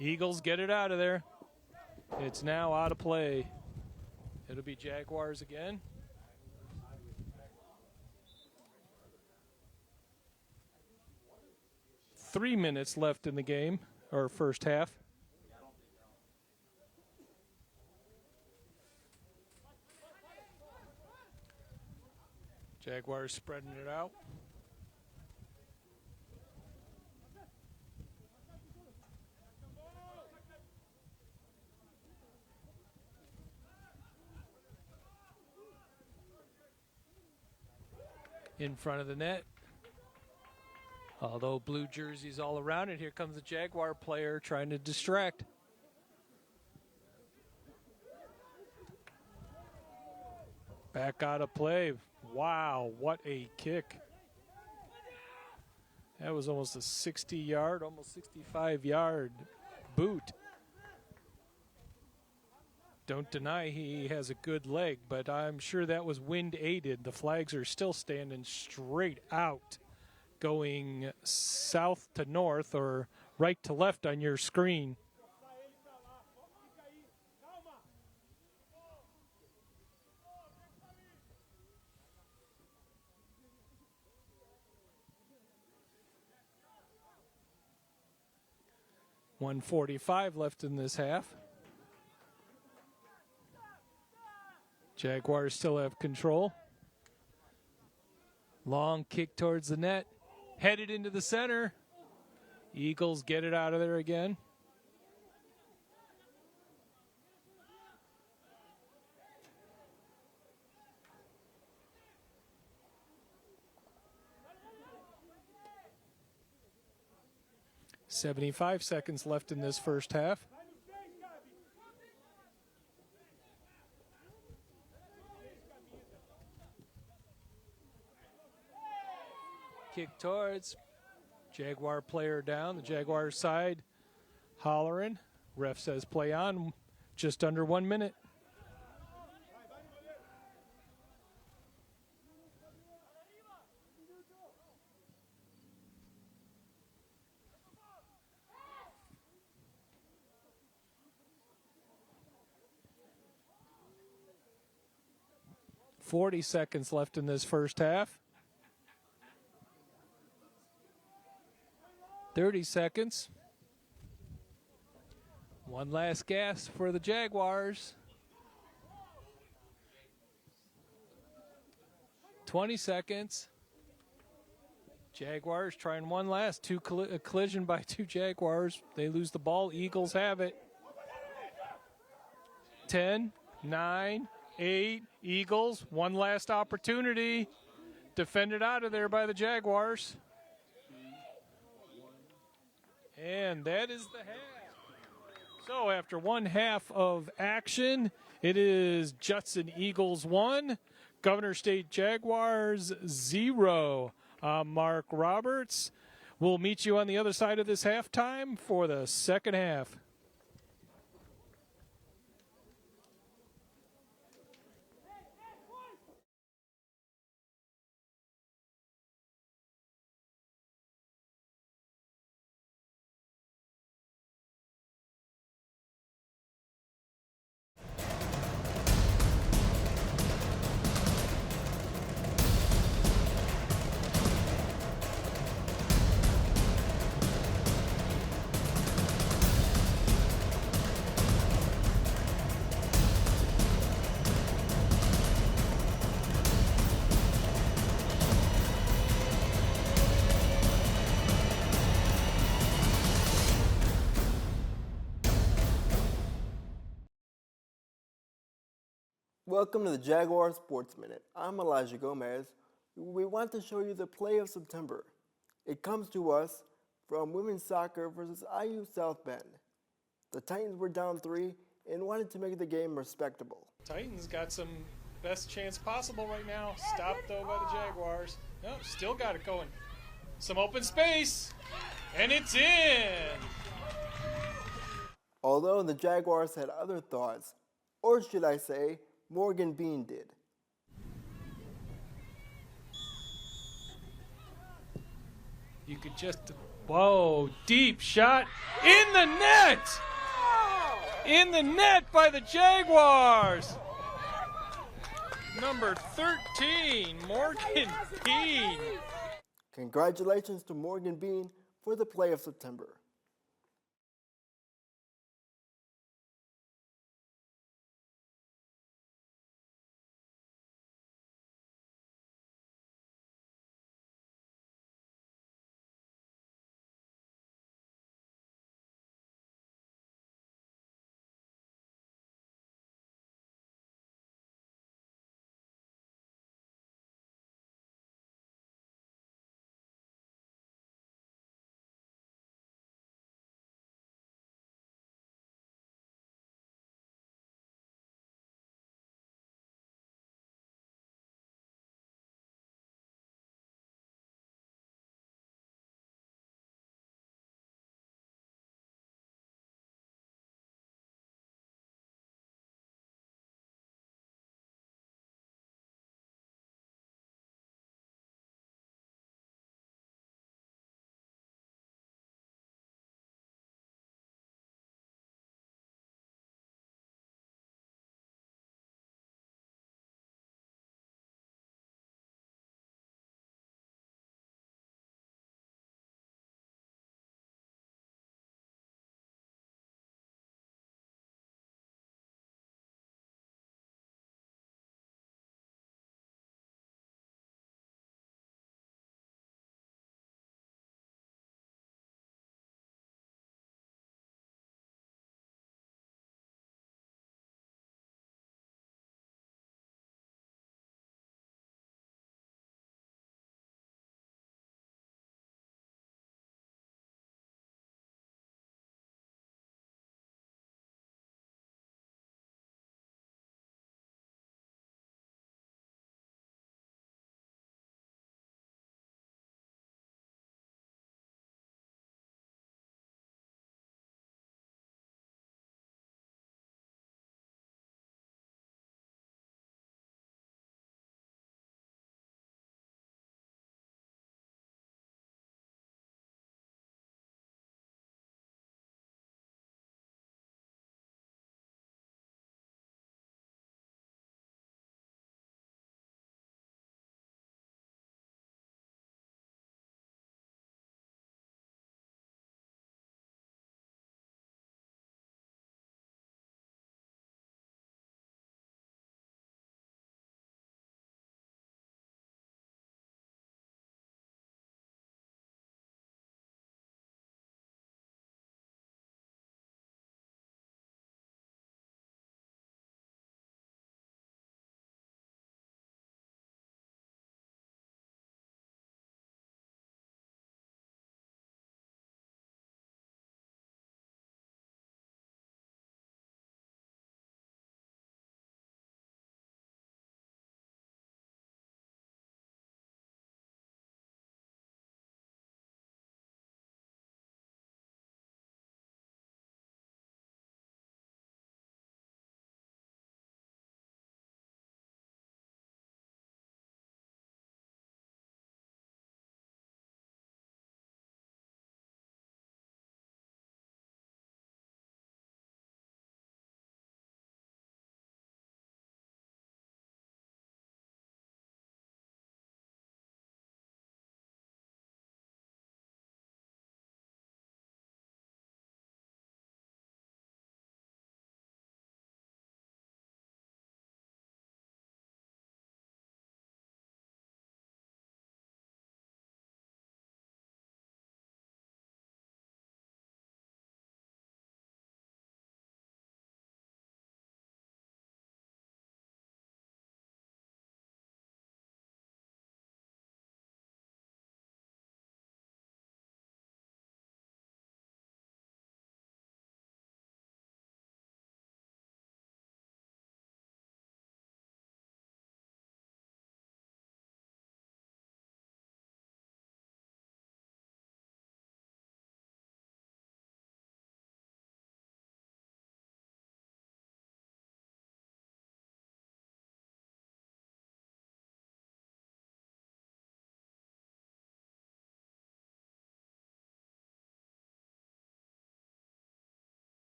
Eagles get it out of there. It's now out of play. It'll be Jaguars again. Three minutes left in the game, or first half. Jaguars spreading it out. In front of the net. Although blue jerseys all around it, here comes the Jaguar player trying to distract. Back out of play. Wow, what a kick. That was almost a 60-yard, almost 65-yard boot. Don't deny he has a good leg, but I'm sure that was wind-aided. The flags are still standing straight out, going south to north or right to left on your screen. .145 left in this half. Jaguars still have control. Long kick towards the net. Headed into the center. Eagles get it out of there again. .75 seconds left in this first half. Kick towards. Jaguar player down. The Jaguar side hollering. Ref says play on. Just under 1 minute. .40 seconds left in this first half. 30 seconds. One last gasp for the Jaguars. 20 seconds. Jaguars trying one last. A collision by two Jaguars. They lose the ball. Eagles have it. 10, 9, 8. Eagles, one last opportunity. Defended out of there by the Jaguars. And that is the half. So after one half of action, it is Judson Eagles 1, Governor State Jaguars 0. I'm Mark Roberts. We'll meet you on the other side of this halftime for the second half. Welcome to the Jaguar Sports Minute. I'm Elijah Gomez. We want to show you the play of September. It comes to us from women's soccer versus IU South Bend. The Titans were down 3 and wanted to make the game respectable. Titans got some best chance possible right now. Stopped though by the Jaguars. No, still got it going. Some open space, and it's in. Although the Jaguars had other thoughts, or should I say, Morgan Bean did. You could just, whoa, deep shot in the net! In the net by the Jaguars! Number 13, Morgan Bean. Congratulations to Morgan Bean for the play of September.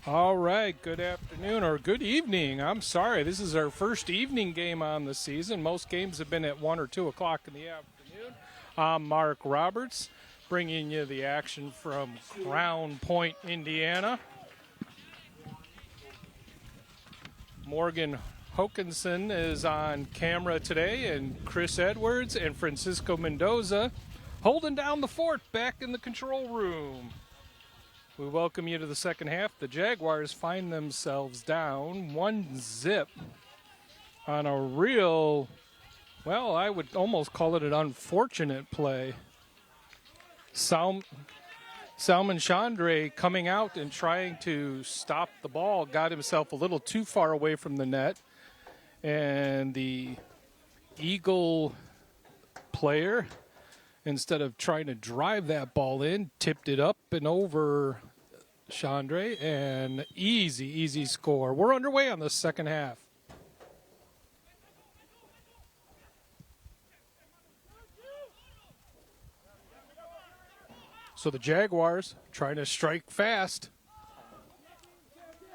All right, good afternoon or good evening. I'm sorry, this is our first evening game on the season. Most games have been at 1 or 2 o'clock in the afternoon. I'm Mark Roberts, bringing you the action from Crown Point, Indiana. Morgan Hokinson is on camera today, and Chris Edwards and Francisco Mendoza holding down the fort back in the control room. We welcome you to the second half. The Jaguars find themselves down 1-0 on a real, well, I would almost call it an unfortunate play. Salman Chandre coming out and trying to stop the ball got himself a little too far away from the net, and the Eagle player, instead of trying to drive that ball in, tipped it up and over Chandre, and easy score. We're underway on the second half. So the Jaguars trying to strike fast.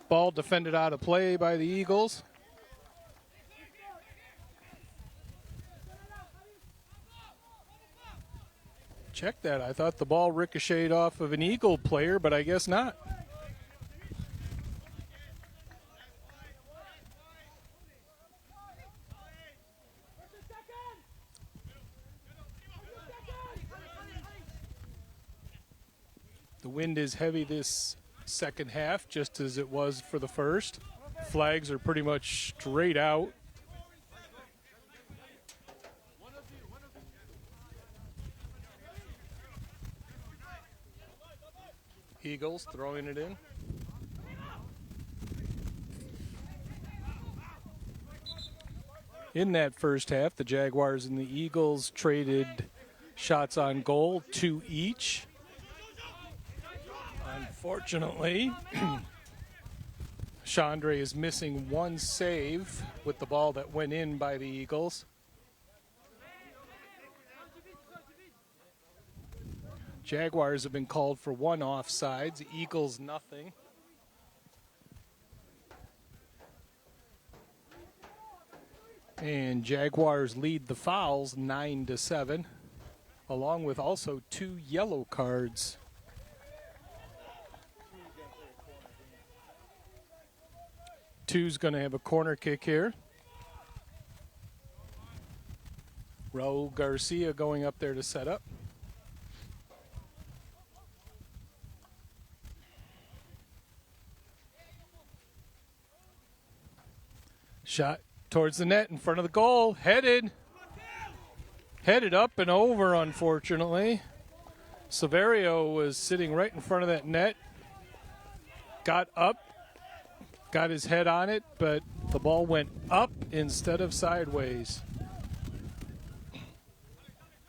Ball defended out of play by the Eagles. Check that. I thought the ball ricocheted off of an Eagle player, but I guess not. The wind is heavy this second half, just as it was for the first. Flags are pretty much straight out. Eagles throwing it in. In that first half, the Jaguars and the Eagles traded shots on goal, 2 each. Unfortunately, Chandre is missing 1 save with the ball that went in by the Eagles. Jaguars have been called for 1 offsides, Eagles nothing. And Jaguars lead the fouls 9-7, along with also 2 yellow cards. Two's going to have a corner kick here. Raul Garcia going up there to set up. Shot towards the net in front of the goal. Headed up and over, unfortunately. Severio was sitting right in front of that net. Got up, got his head on it, but the ball went up instead of sideways.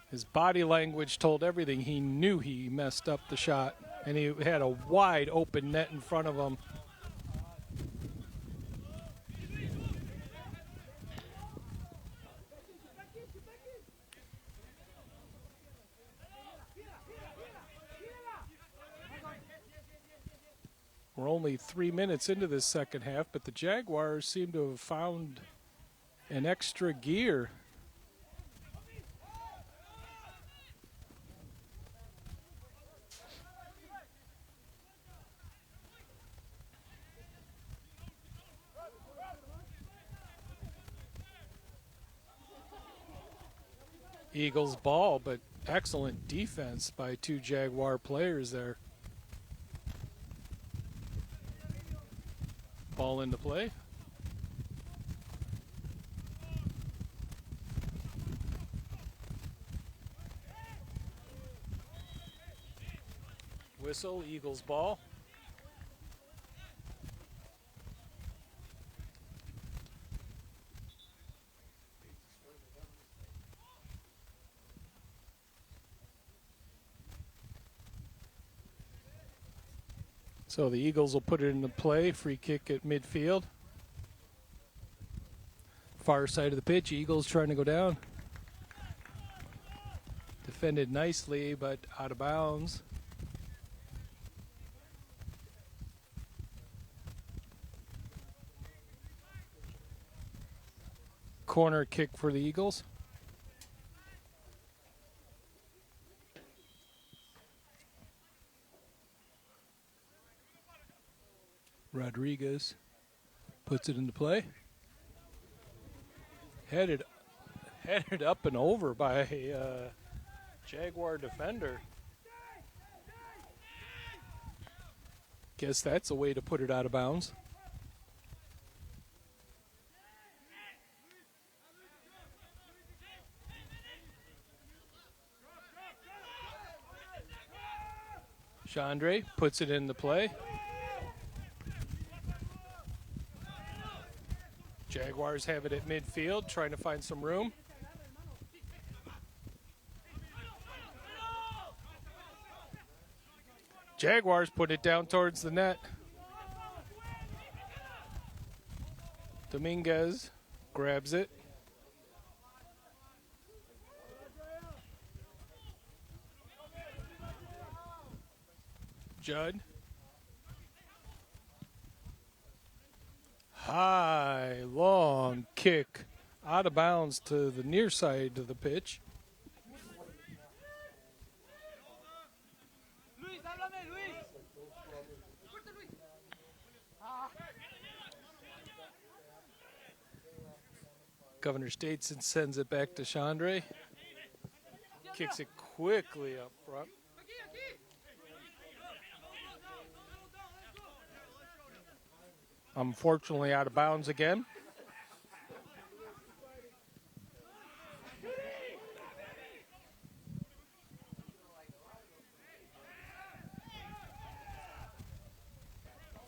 His body language told everything. He knew he messed up the shot, and he had a wide open net in front of him. We're only 3 minutes into this second half, but the Jaguars seem to have found an extra gear. Eagles ball, but excellent defense by 2 Jaguar players there. Ball into play. Whistle, Eagles ball. So the Eagles will put it into play. Free kick at midfield. Far side of the pitch. Eagles trying to go down. Defended nicely, but out of bounds. Corner kick for the Eagles. Rodriguez puts it into play. Headed up and over by a Jaguar defender. Guess that's a way to put it out of bounds. Chandre puts it into play. Jaguars have it at midfield, trying to find some room. Jaguars put it down towards the net. Dominguez grabs it. Judd. High, long kick out of bounds to the near side of the pitch. Governor Stateson sends it back to Chandre. Kicks it quickly up front. Unfortunately out of bounds again.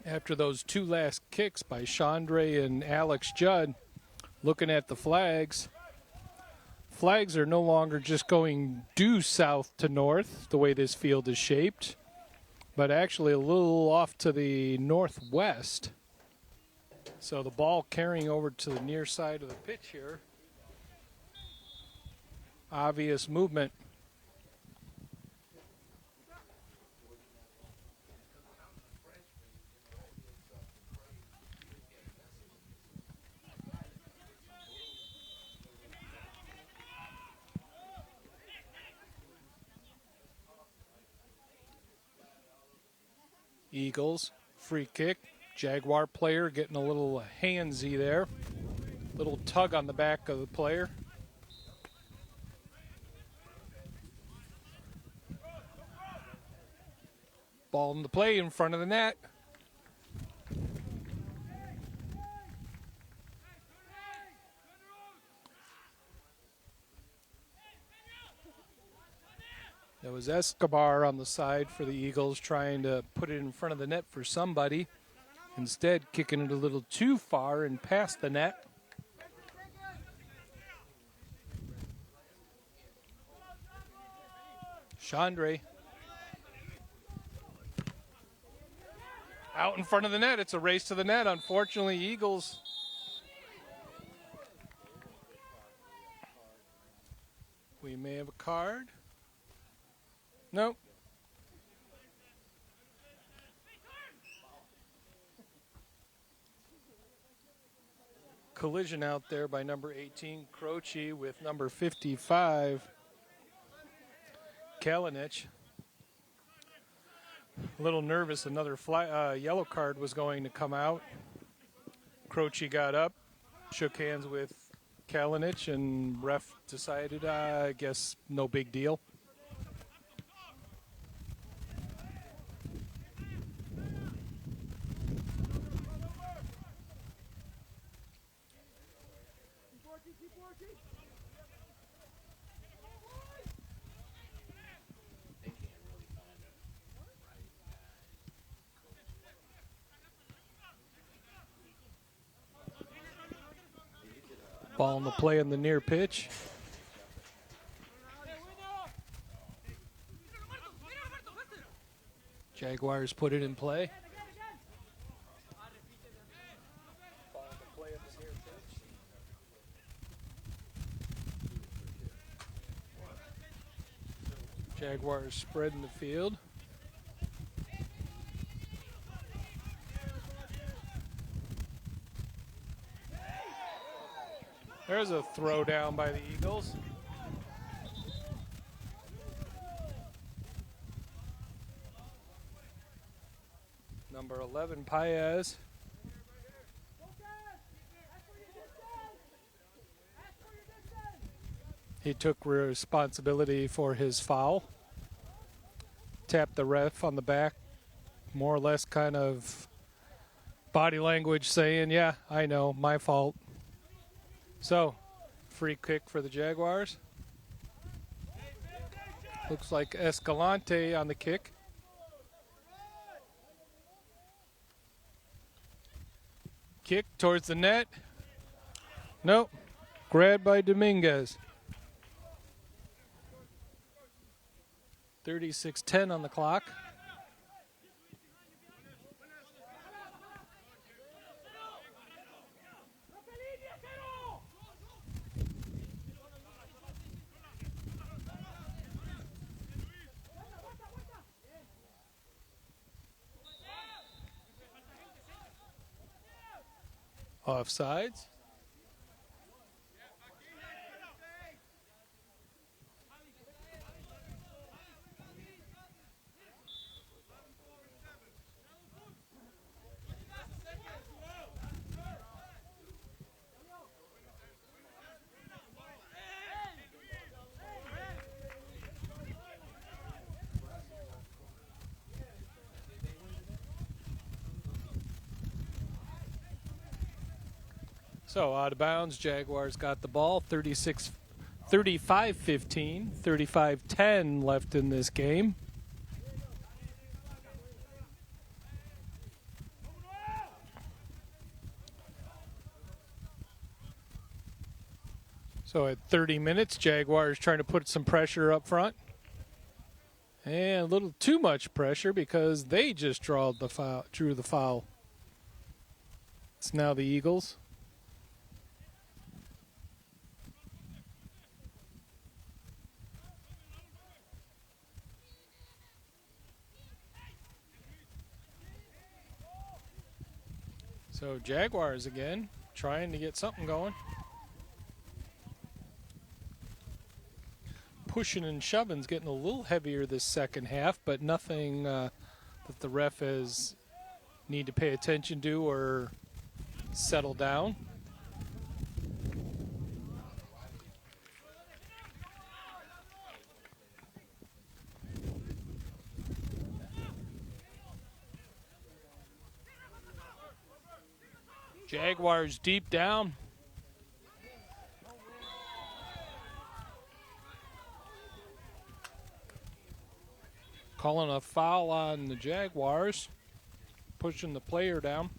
After those two last kicks by Chandre and Alex Judd, looking at the flags, flags are no longer just going due south to north, the way this field is shaped, but actually a little off to the northwest. So the ball carrying over to the near side of the pitch here. Obvious movement. Eagles, free kick. Jaguar player getting a little handsy there. Little tug on the back of the player. Ball in the play in front of the net. There was Escobar on the side for the Eagles trying to put it in front of the net for somebody. Instead, kicking it a little too far and past the net. Chandre. Out in front of the net. It's a race to the net. Unfortunately, Eagles. We may have a card. Nope. Collision out there by number 18, Croce, with number 55, Kalinich. A little nervous, another yellow card was going to come out. Croce got up, shook hands with Kalinich, and ref decided, I guess, no big deal. Ball in the play in the near pitch. Jaguars put it in play. Ball in the play in the near pitch. Jaguars spreading the field. There's a throw down by the Eagles. Number 11, Paez. He took responsibility for his foul. Tapped the ref on the back, more or less kind of body language saying, yeah, I know, my fault. So, free kick for the Jaguars. Looks like Escalante on the kick. Kick towards the net. Nope. Grabbed by Dominguez. 36-10 on the clock. Offsides. So out of bounds, Jaguars got the ball, 35-15, 35-10 left in this game. So at 30 minutes, Jaguars trying to put some pressure up front. And a little too much pressure because they just drew the foul. It's now the Eagles. So Jaguars again, trying to get something going. Pushing and shoving's getting a little heavier this second half, but nothing that the ref has need to pay attention to or settle down. Jaguars deep down. Calling a foul on the Jaguars. Pushing the player down.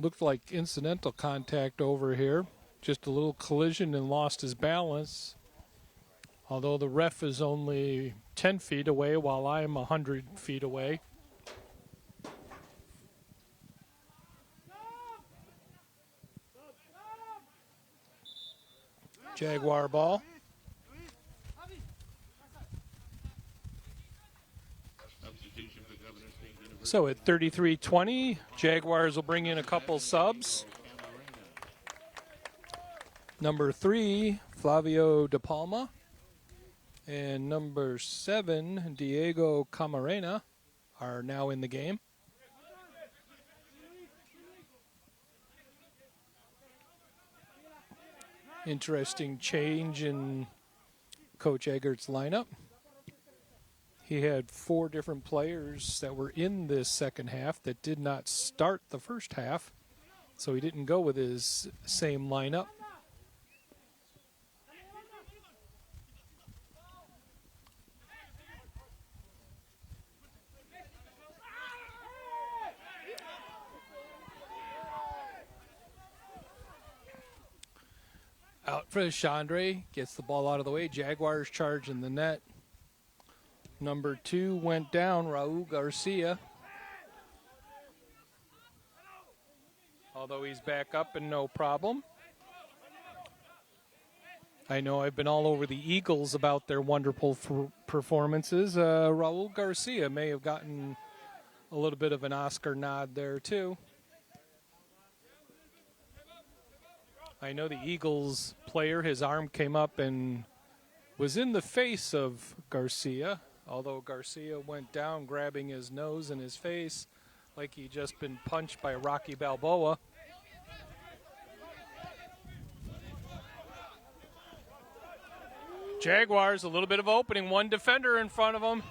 Looked like incidental contact over here. Just a little collision and lost his balance. Although the ref is only 10 feet away while I'm 100 feet away. Jaguar ball. So at 33-20, Jaguars will bring in a couple subs. Number 3, Flavio De Palma. And number 7, Diego Camarena are now in the game. Interesting change in Coach Eggert's lineup. He had 4 different players that were in this second half that did not start the first half, so he didn't go with his same lineup. Out for Chandre, gets the ball out of the way. Jaguars charging the net. Number 2 went down, Raul Garcia. Although he's back up and no problem. I know I've been all over the Eagles about their wonderful performances. Raul Garcia may have gotten a little bit of an Oscar nod there too. I know the Eagles player, his arm came up and was in the face of Garcia, although Garcia went down grabbing his nose and his face like he'd just been punched by Rocky Balboa. Jaguars, a little bit of opening. One defender in front of them,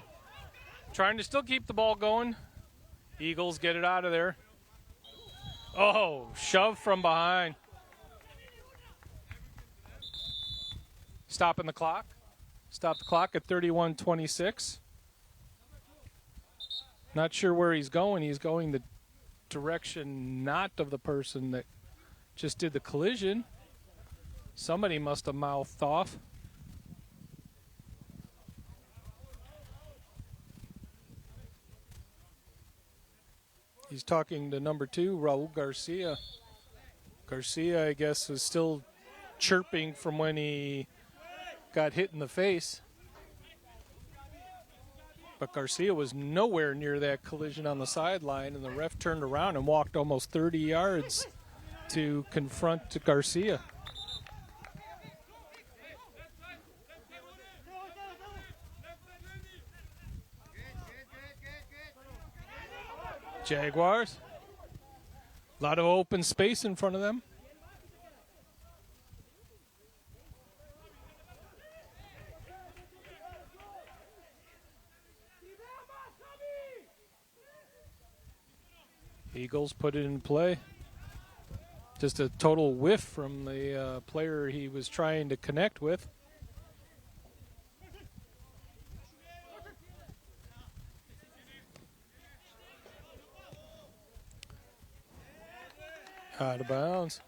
trying to still keep the ball going. Eagles get it out of there. Oh, shove from behind. Stopping the clock. Stop the clock at 31:26. Not sure where he's going. He's going the direction not of the person that just did the collision. Somebody must have mouthed off. He's talking to number 2, Raul Garcia. Garcia, I guess, was still chirping from when he got hit in the face. But Garcia was nowhere near that collision on the sideline, and the ref turned around and walked almost 30 yards to confront Garcia. Jaguars. A lot of open space in front of them. Eagles put it in play. Just a total whiff from the player he was trying to connect with. Out of bounds.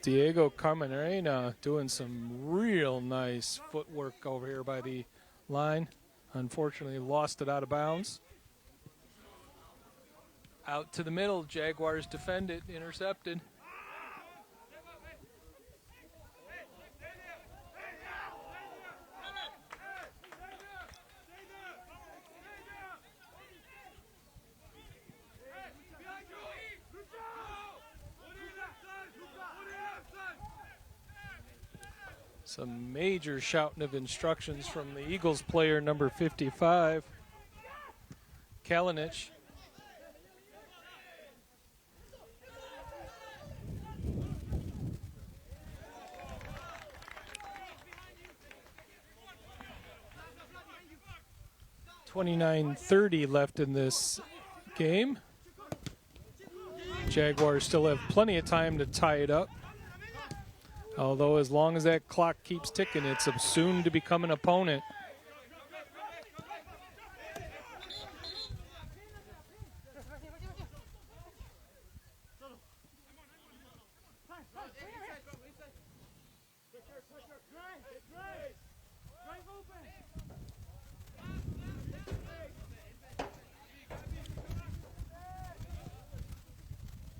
Diego Camarena doing some real nice footwork over here by the line. Unfortunately, lost it out of bounds. Out to the middle. Jaguars defend it. Intercepted. Some major shouting of instructions from the Eagles player, number 55, Kalinich. .29:30 left in this game. Jaguars still have plenty of time to tie it up. Although as long as that clock keeps ticking, it's soon to become an opponent.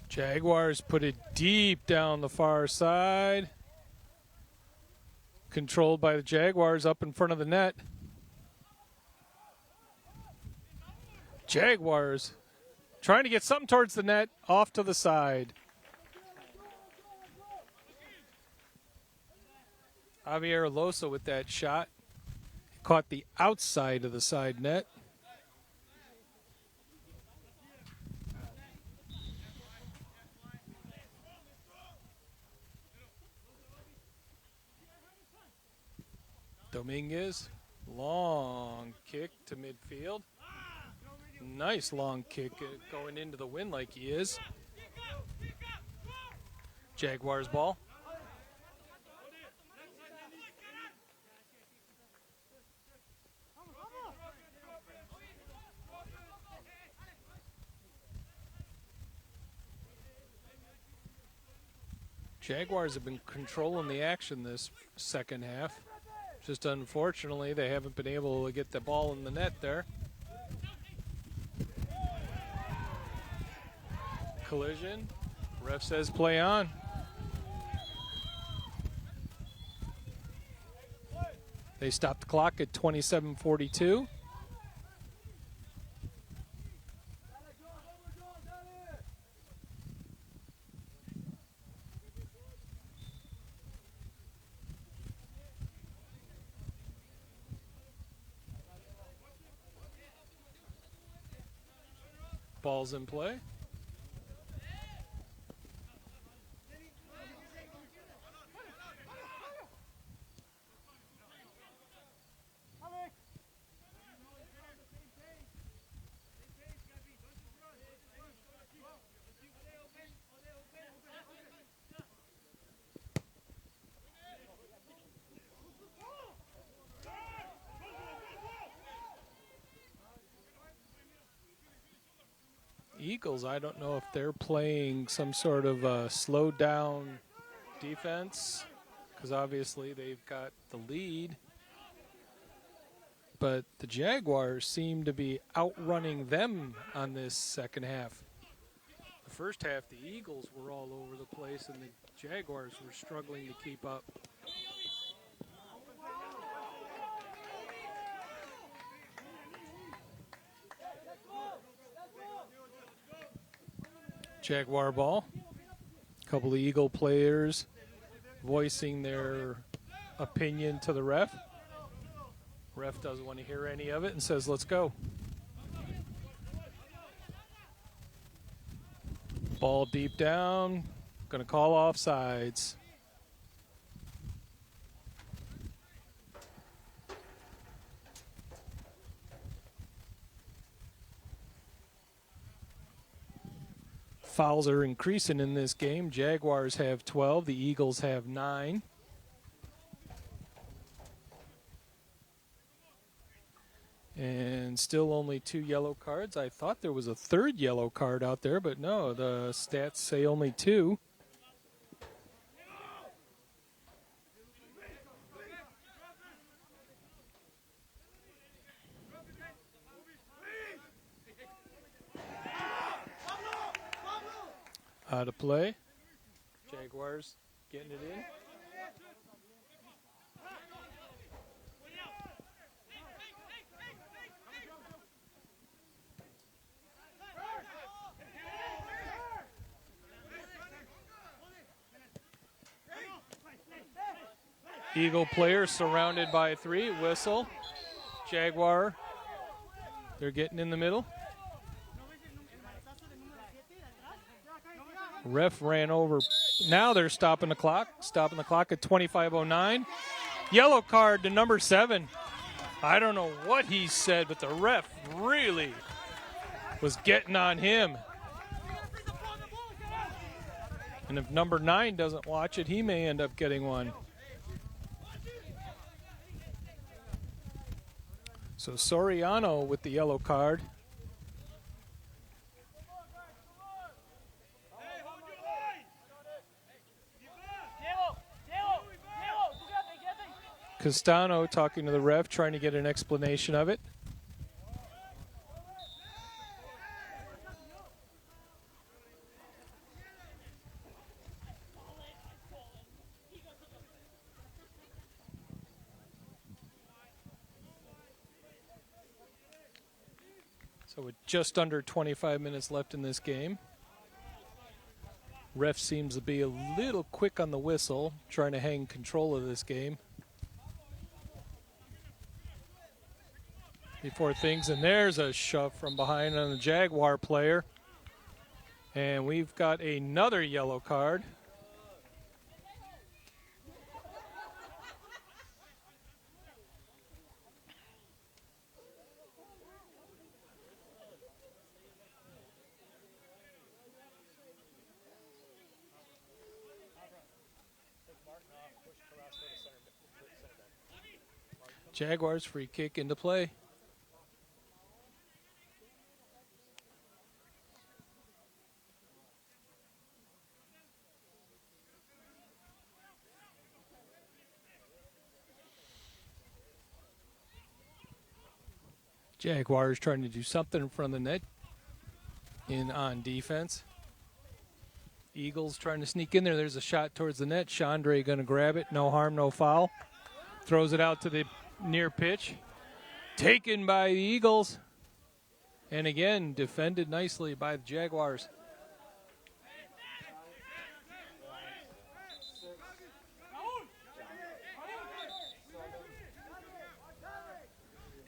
Jaguars put it deep down the far side. Controlled by the Jaguars up in front of the net. Jaguars trying to get something towards the net, off to the side. Javier Losa with that shot. Caught the outside of the side net. Dominguez, long kick to midfield. Nice long kick going into the wind like he is. Jaguars ball. Jaguars have been controlling the action this second half. Just unfortunately, they haven't been able to get the ball in the net there. Collision. Ref says play on. They stopped the clock at 27:42. Ball's in play. Eagles, I don't know if they're playing some sort of slow down defense, because obviously they've got the lead. But the Jaguars seem to be outrunning them on this second half. The first half, the Eagles were all over the place, and the Jaguars were struggling to keep up. Jaguar ball. A couple of Eagle players voicing their opinion to the ref. Ref doesn't want to hear any of it and says, let's go. Ball deep down. Going to call offsides. Fouls are increasing in this game. Jaguars have 12. The Eagles have 9. And still only 2 yellow cards. I thought there was a third yellow card out there, but no, the stats say only 2. Out of play. Jaguars getting it in. Eagle player surrounded by 3. Whistle. Jaguar. They're getting in the middle. Ref ran over. Now they're stopping the clock. Stopping the clock at 25:09. Yellow card to number 7. I don't know what he said, but the ref really was getting on him. And if number 9 doesn't watch it, he may end up getting one. So Soriano with the yellow card. Castano talking to the ref, trying to get an explanation of it. So with just under 25 minutes left in this game. Ref seems to be a little quick on the whistle, trying to hang control of this game. Before things, and there's a shove from behind on the Jaguar player. And we've got another yellow card. Jaguars free kick into play. Jaguars trying to do something in front of the net on defense. Eagles trying to sneak in there. There's a shot towards the net. Chandre going to grab it. No harm, no foul. Throws it out to the near pitch. Taken by the Eagles. And again, defended nicely by the Jaguars.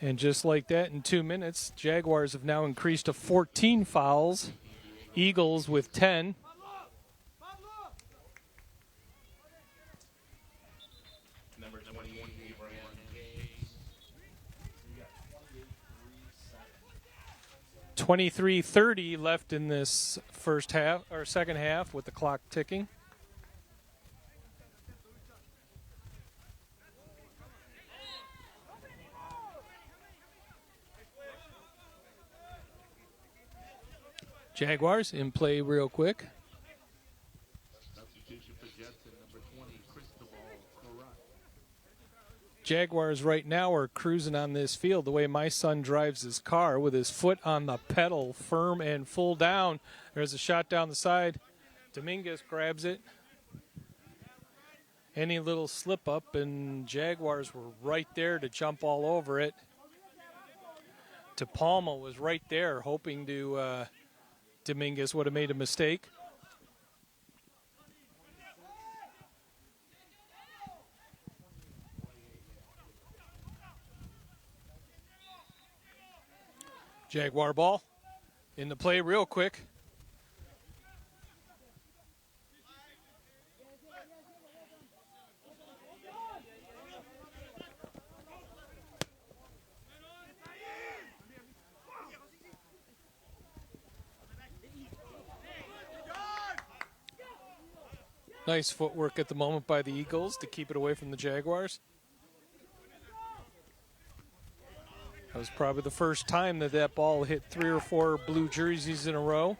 And just like that, in 2 minutes, Jaguars have now increased to 14 fouls. Eagles with 10. Number 21, Abraham. 23:30 left in this first half or second half with the clock ticking. Jaguars in play real quick. Substitution for Judson, number 20, Cristobal Correct. Jaguars right now are cruising on this field the way my son drives his car, with his foot on the pedal, firm and full down. There's a shot down the side. Dominguez grabs it. Any little slip up, and Jaguars were right there to jump all over it. DePalma was right there hoping to Dominguez would have made a mistake. Jaguar ball in the play real quick. Nice footwork at the moment by the Eagles to keep it away from the Jaguars. That was probably the first time that that ball hit 3 or 4 blue jerseys in a row.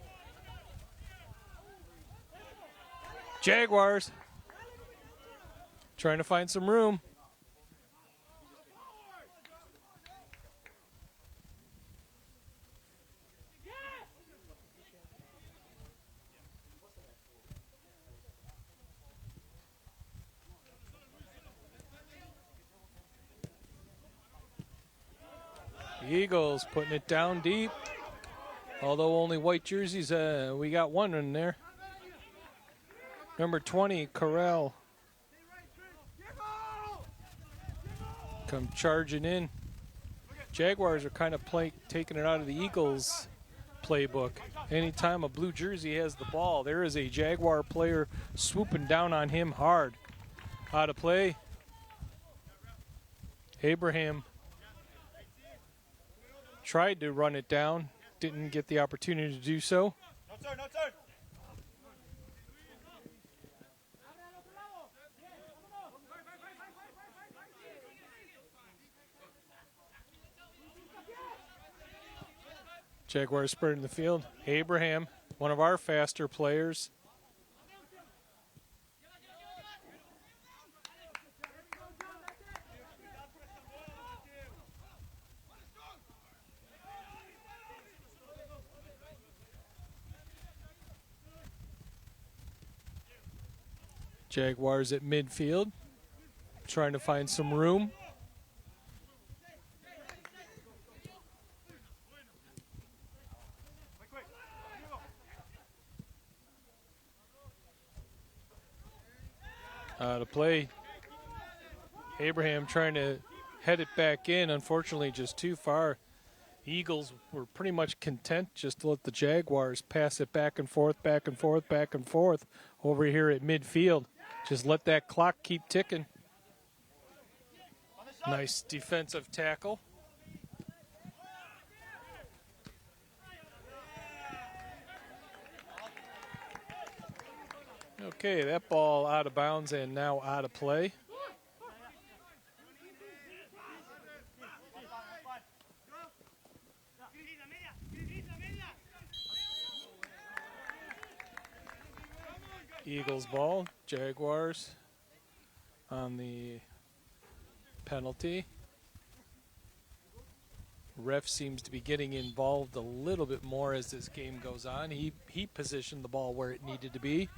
Jaguars trying to find some room. Eagles putting it down deep. Although only white jerseys, we got one in there. Number 20, Corral. Come charging in. Jaguars are kind of taking it out of the Eagles playbook. Anytime a blue jersey has the ball, there is a Jaguar player swooping down on him hard. Out of play. Abraham tried to run it down, didn't get the opportunity to do so. No turn, no turn. Jaguars spreading the field. Abraham, one of our faster players. Jaguars at midfield, trying to find some room. To play. Abraham trying to head it back in, unfortunately just too far. Eagles were pretty much content just to let the Jaguars pass it back and forth, back and forth, back and forth over here at midfield. Just let that clock keep ticking. Nice defensive tackle. Okay, that ball out of bounds and now out of play. Eagles ball, Jaguars on the penalty. Ref seems to be getting involved a little bit more as this game goes on. He positioned the ball where it needed to be,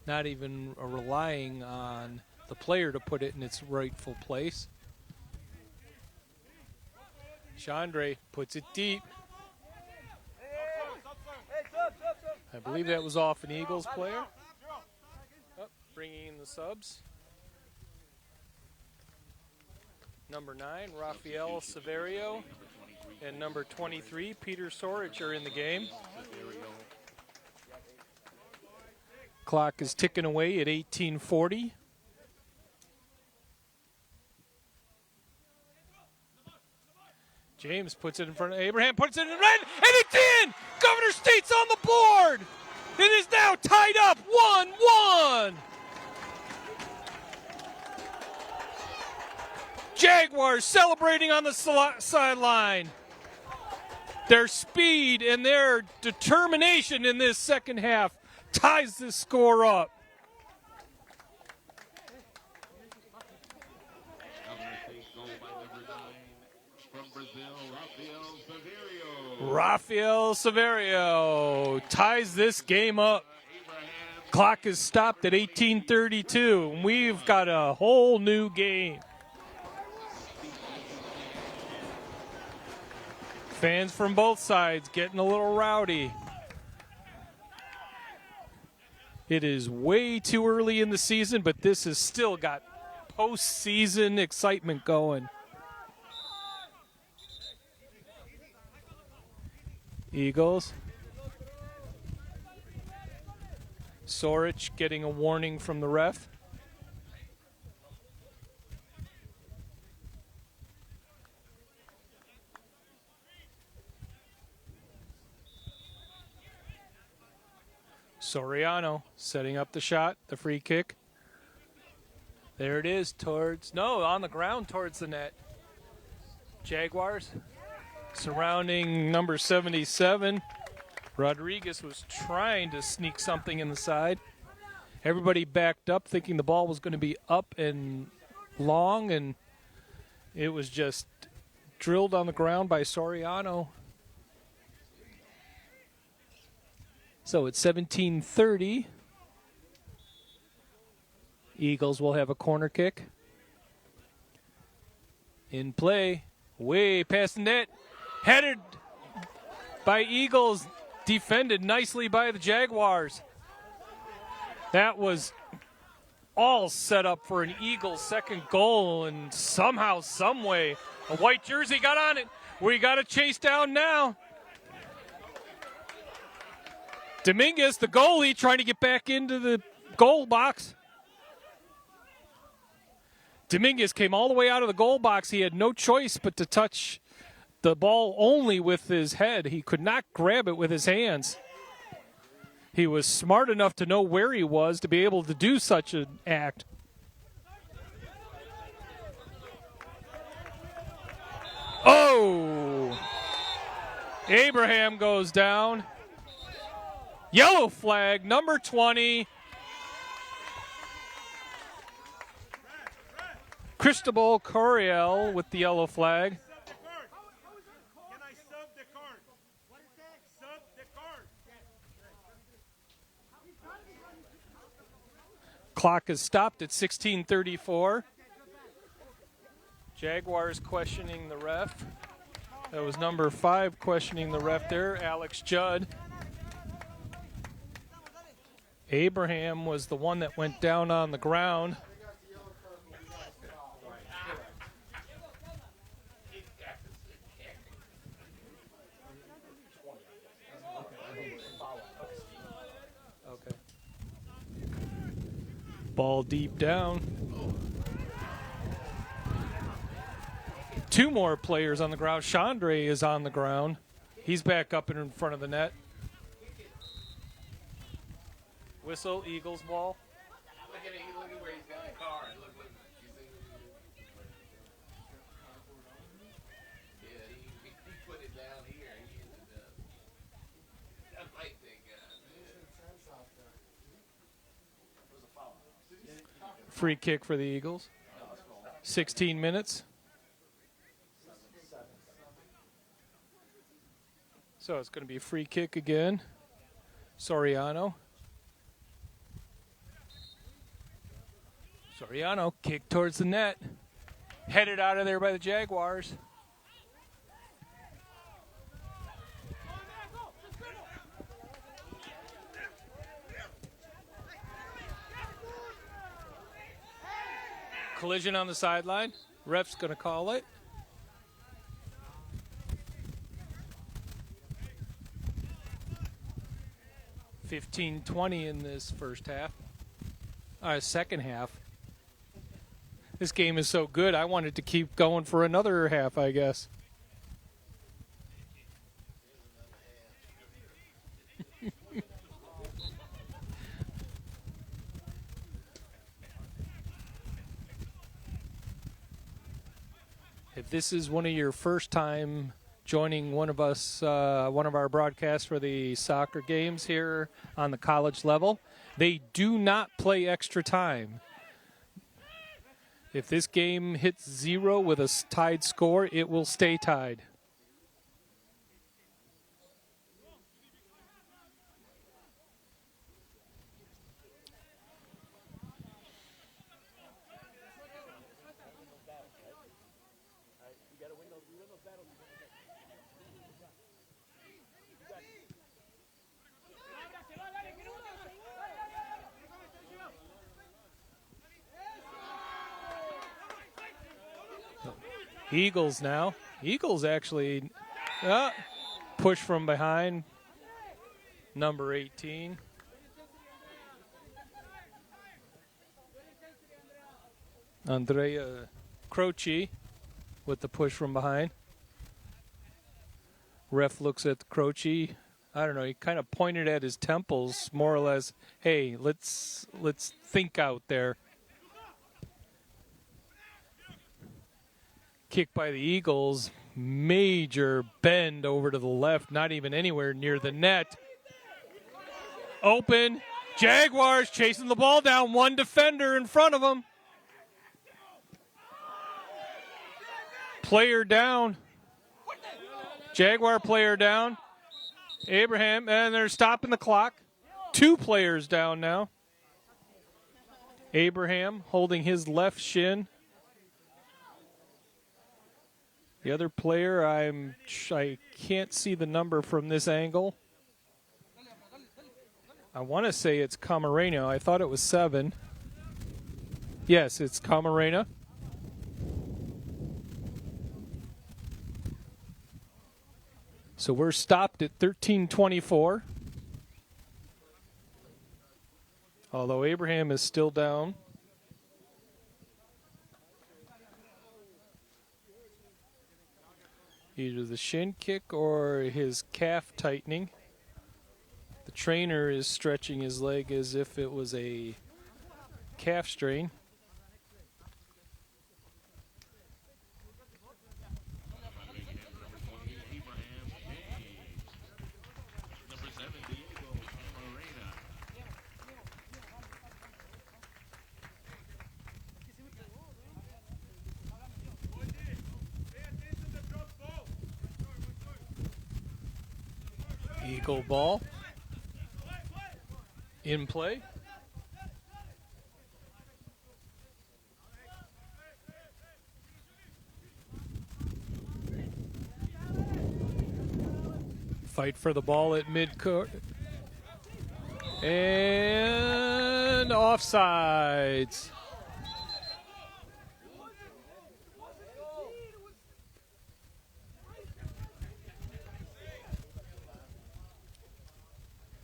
not even relying on the player to put it in its rightful place. Chandre puts it deep. I believe that was off an Eagles player. Bringing in the subs. Number 9, Rafael Severio, and number 23, Peter Sorich are in the game. Clock is ticking away at 18:40. James puts it in front of Abraham, puts it in red, and it's in! Governor State's on the board! It is now tied up 1-1! Jaguars celebrating on the sideline. Their speed and their determination in this second half ties this score up. Rafael Severio ties this game up. Clock is stopped at 18:32, and we've got a whole new game. Fans from both sides getting a little rowdy. It is way too early in the season, but this has still got postseason excitement going. Eagles. Sorich getting a warning from the ref. Soriano setting up the shot, the free kick. There it is on the ground towards the net. Jaguars surrounding number 77. Rodriguez was trying to sneak something in the side. Everybody backed up thinking the ball was going to be up and long, and it was just drilled on the ground by Soriano. So it's 17:30. Eagles will have a corner kick. In play, way past the net. Headed by Eagles, defended nicely by the Jaguars. That was all set up for an Eagles second goal, and somehow, some way, a white jersey got on it. We got to chase down now. Dominguez, the goalie, trying to get back into the goal box. Dominguez came all the way out of the goal box. He had no choice but to touch the ball only with his head. He could not grab it with his hands. He was smart enough to know where he was to be able to do such an act. Oh! Abraham goes down. Yellow flag, number 20. Cristobal Coriel with the yellow flag. Can I sub the card? What is that? Sub the card. Clock is stopped at 16:34. Jaguars questioning the ref. That was number 5 questioning the ref there, Alex Judd. Abraham was the one that went down on the ground. Okay. Ball deep down. 2 more players on the ground. Chandre is on the ground. He's back up in front of the net. Whistle, Eagles ball. Look at where he's got the card. Look. Yeah, he put it down here. He ended up. I like that guy. Free kick for the Eagles. 16 minutes. So it's going to be a free kick again. Soriano. Soriano, kick towards the net. Headed out of there by the Jaguars. Collision on the sideline. Ref's going to call it. $15-20 in this first half. Second half. This game is so good, I wanted to keep going for another half, I guess. If this is one of your first time joining one of us, one of our broadcasts for the soccer games here on the college level, they do not play extra time. If this game hits 0 with a tied score, it will stay tied. Eagles now. Eagles actually push from behind. Number 18. Andrea Croce with the push from behind. Ref looks at Croce. I don't know, he kind of pointed at his temples more or less. Hey, let's think out there. Kick by the Eagles. Major bend over to the left, not even anywhere near the net. Open. Jaguars chasing the ball down. One defender in front of them. Player down. Jaguar player down. Abraham, and they're stopping the clock. 2 players down now. Abraham holding his left shin. The other player, I can't see the number from this angle. I want to say it's Camarena. I thought it was 7. Yes, it's Camarena. So we're stopped at 13:24. Although Abraham is still down. Either the shin kick or his calf tightening. The trainer is stretching his leg as if it was a calf strain. Eagle ball in play. Fight for the ball at midcourt. And offsides.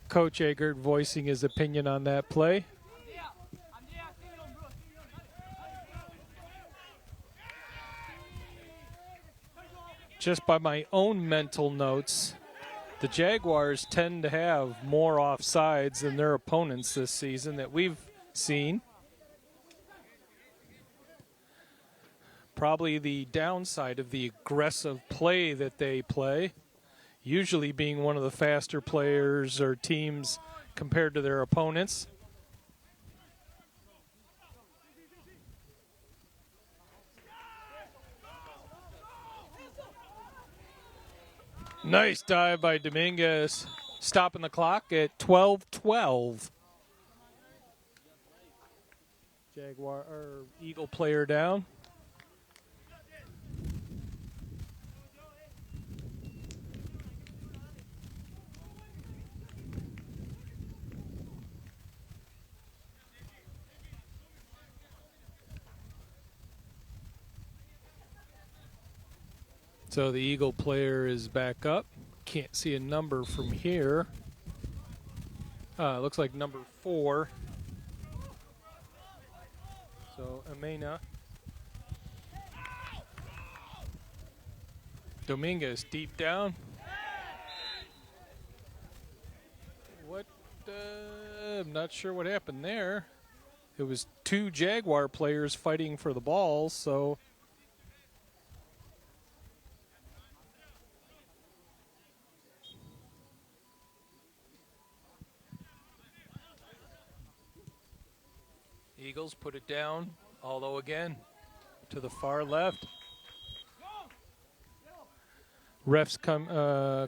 Coach Eggert voicing his opinion on that play. Just by my own mental notes, the Jaguars tend to have more offsides than their opponents this season that we've seen. Probably the downside of the aggressive play that they play. Usually being one of the faster players or teams compared to their opponents. Nice dive by Dominguez, stopping the clock at 12:12. Jaguar or Eagle player down. So the Eagle player is back up. Can't see a number from here. Looks like number 4. So Amena. Dominguez deep down. What? I'm not sure what happened there. It was 2 Jaguar players fighting for the ball, so. Eagles put it down, although again, to the far left. Refs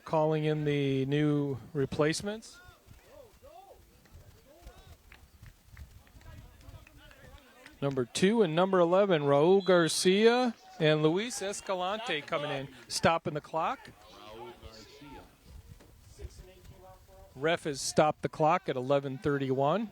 calling in the new replacements. Number 2 and number 11, Raul Garcia and Luis Escalante coming in, stopping the clock. Raul Garcia. Ref has stopped the clock at 11:31.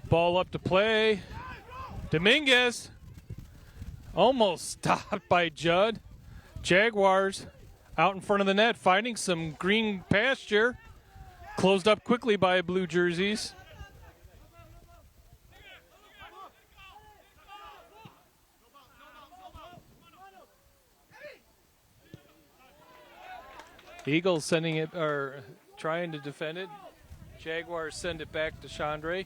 Ball up to play. Dominguez almost stopped by Judd. Jaguars out in front of the net, finding some green pasture. Closed up quickly by blue jerseys. Eagles sending it, or trying to defend it. Jaguars send it back to Chandre.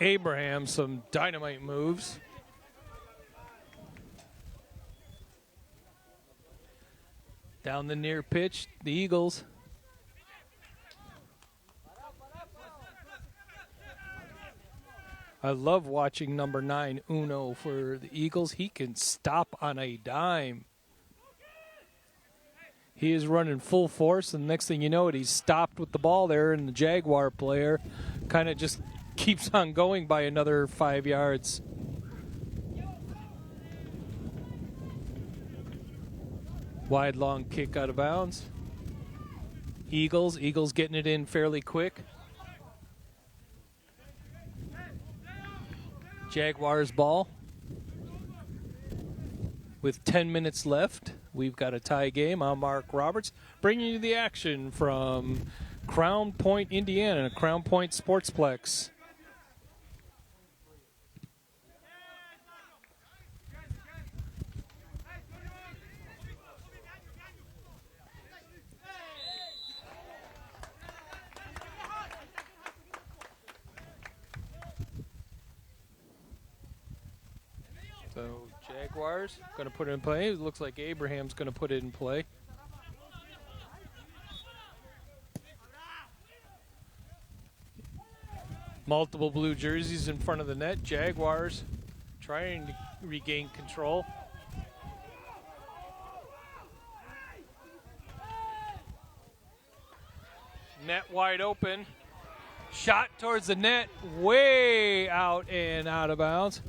Abraham, some dynamite moves. Down the near pitch, the Eagles. I love watching number 9, Uno, for the Eagles. He can stop on a dime. He is running full force, and the next thing you know he's stopped with the ball there, and the Jaguar player kind of just keeps on going by another 5 yards. Wide, long kick out of bounds. Eagles getting it in fairly quick. Jaguars ball. With 10 minutes left, we've got a tie game. I'm Mark Roberts, bringing you the action from Crown Point, Indiana, Crown Point Sportsplex. So Jaguars going to put it in play. It looks like Abraham's going to put it in play. Multiple blue jerseys in front of the net. Jaguars trying to regain control. Net wide open. Shot towards the net, way out and out of bounds.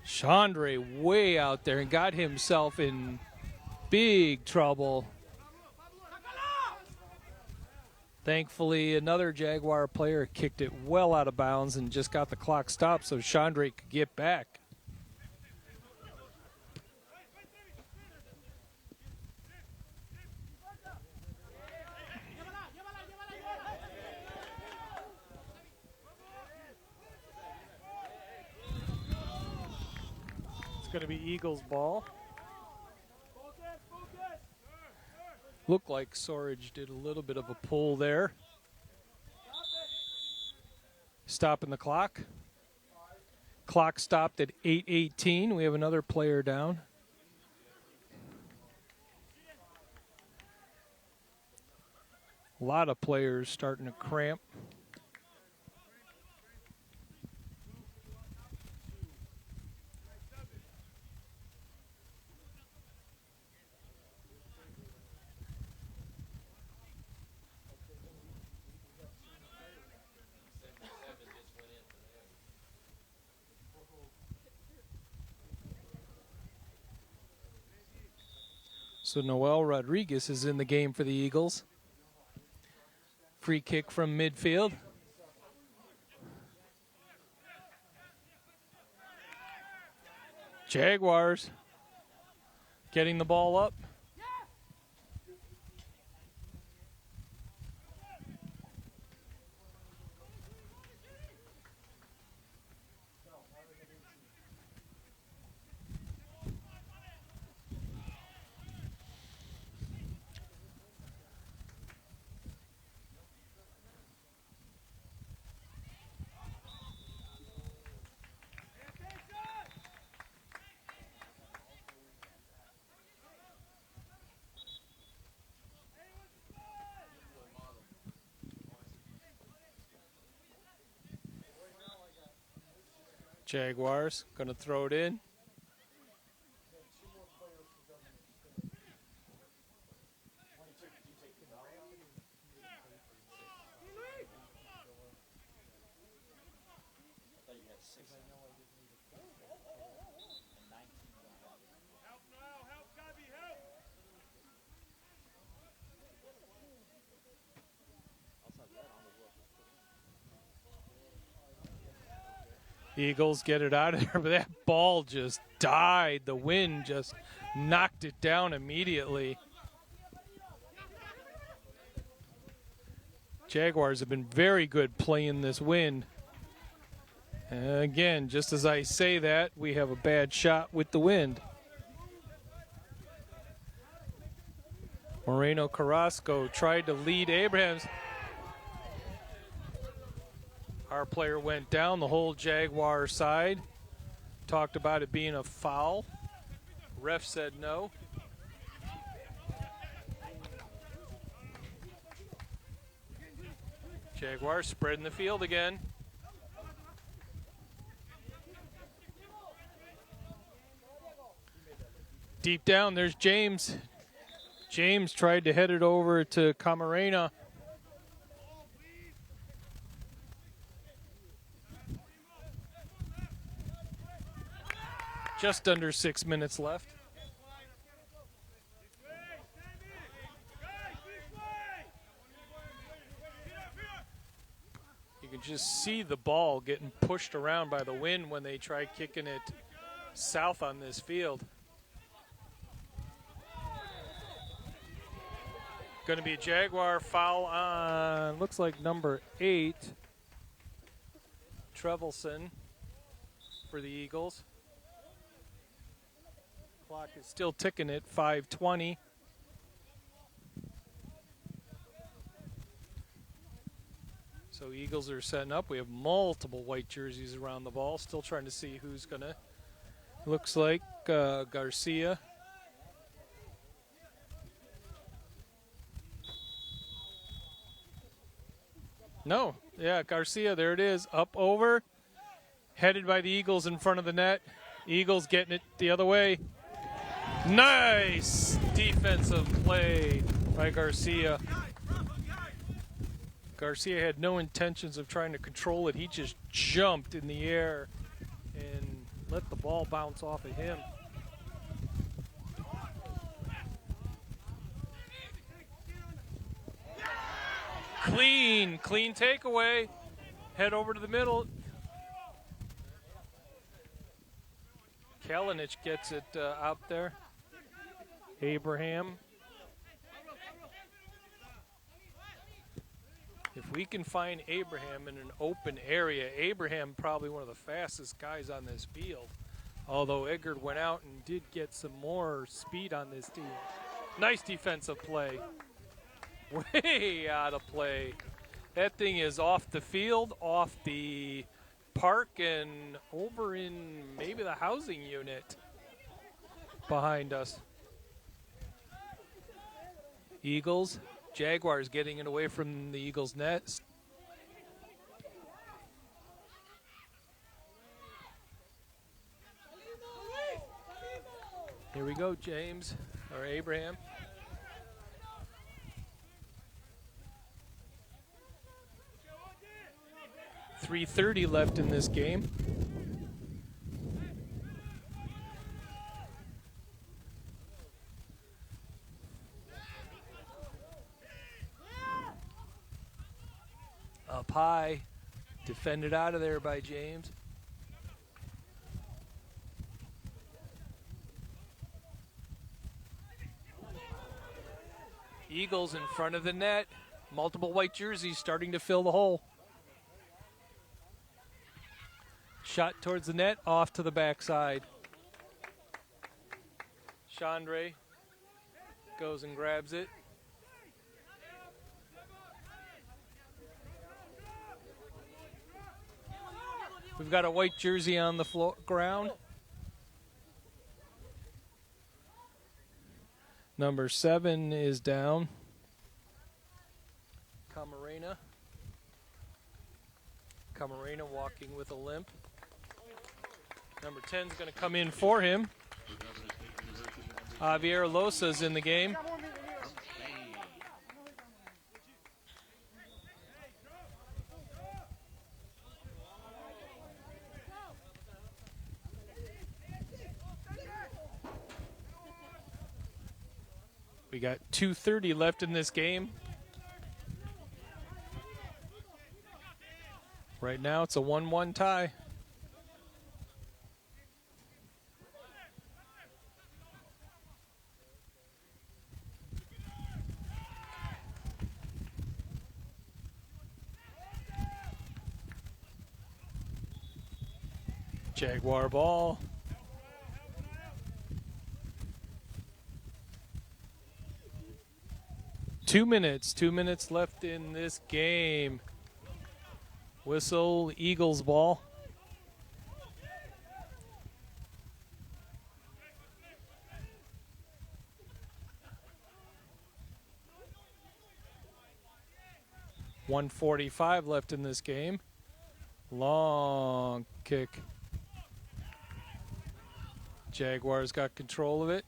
Chandre way out there and got himself in big trouble. Thankfully, another Jaguar player kicked it well out of bounds and just got the clock stopped so Chandre could get back. Going to be Eagles ball. Looked like Sorage did a little bit of a pull there. Stopping the clock. Clock stopped at 8:18. We have another player down. A lot of players starting to cramp. So Noel Rodriguez is in the game for the Eagles. Free kick from midfield. Jaguars getting the ball up. Jaguars going to throw it in. Eagles get it out of there, but that ball just died. The wind just knocked it down immediately. Jaguars have been very good playing this wind. And again, just as I say that, we have a bad shot with the wind. Moreno Carrasco tried to lead Abrahams. Our player went down the whole Jaguar side. Talked about it being a foul. Ref said no. Jaguars spreading the field again. Deep down, there's James. James tried to head it over to Camarena. Just under 6 minutes left. You can just see the ball getting pushed around by the wind when they try kicking it south on this field. Going to be a Jaguar foul on, looks like number 8, Trevelson for the Eagles. Clock is still ticking at 5:20. So Eagles are setting up. We have multiple white jerseys around the ball. Still trying to see who's going to. Looks like Garcia. No. Yeah, Garcia, there it is. Up over. Headed by the Eagles in front of the net. Eagles getting it the other way. Nice defensive play by Garcia. Garcia had no intentions of trying to control it. He just jumped in the air and let the ball bounce off of him. Clean takeaway. Head over to the middle. Kalinic gets it out there. Abraham. If we can find Abraham in an open area, Abraham probably one of the fastest guys on this field. Although Eggert went out and did get some more speed on this team. Nice defensive play. Way out of play. That thing is off the field, off the park, and over in maybe the housing unit behind us. Eagles, Jaguars getting it away from the Eagles' net. Here we go, James, or Abraham. .330 left in this game. Up high. Defended out of there by James. Eagles in front of the net. Multiple white jerseys starting to fill the hole. Shot towards the net, off to the backside. Chandre goes and grabs it. We've got a white jersey on the ground. Number 7 is down. Camarena walking with a limp. Number 10 is going to come in for him. Javier Losa's in the game. We got 2:30 left in this game. Right now it's a 1-1 tie. Jaguar ball. Two minutes left in this game. Whistle, Eagles ball. .145 left in this game. Long kick. Jaguars got control of it.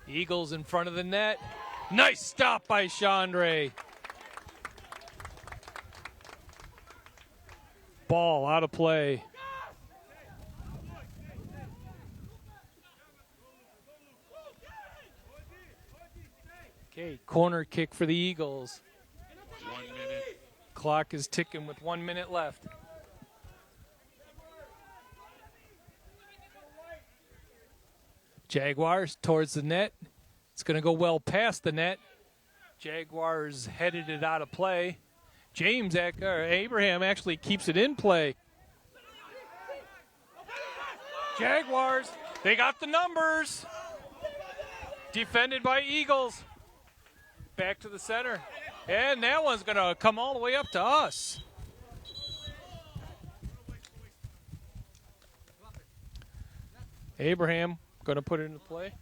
Eagles in front of the net. Nice stop by Chandre. Ball out of play. Okay, corner kick for the Eagles. 1 minute. Clock is ticking with 1 minute left. Jaguars towards the net. It's going to go well past the net. Jaguars headed it out of play. Abraham actually keeps it in play. Jaguars, they got the numbers. Defended by Eagles. Back to the center. And that one's going to come all the way up to us. Abraham going to put it into play.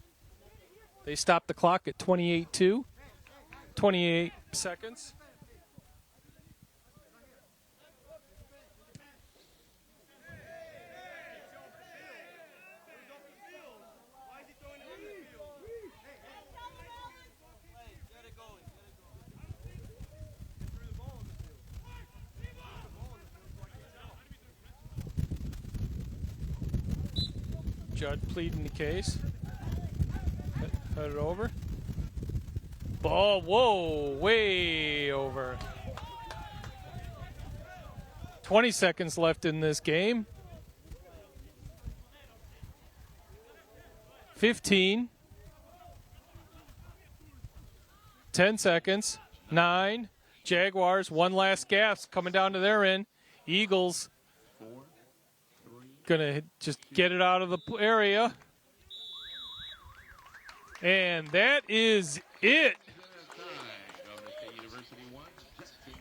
They stopped the clock at 28-2. 28 seconds. Judd pleading the case. Head it over. Ball, whoa, way over. 20 seconds left in this game. 15. 10 seconds. 9. Jaguars, one last gasp coming down to their end. Eagles gonna just get it out of the area. And that is it.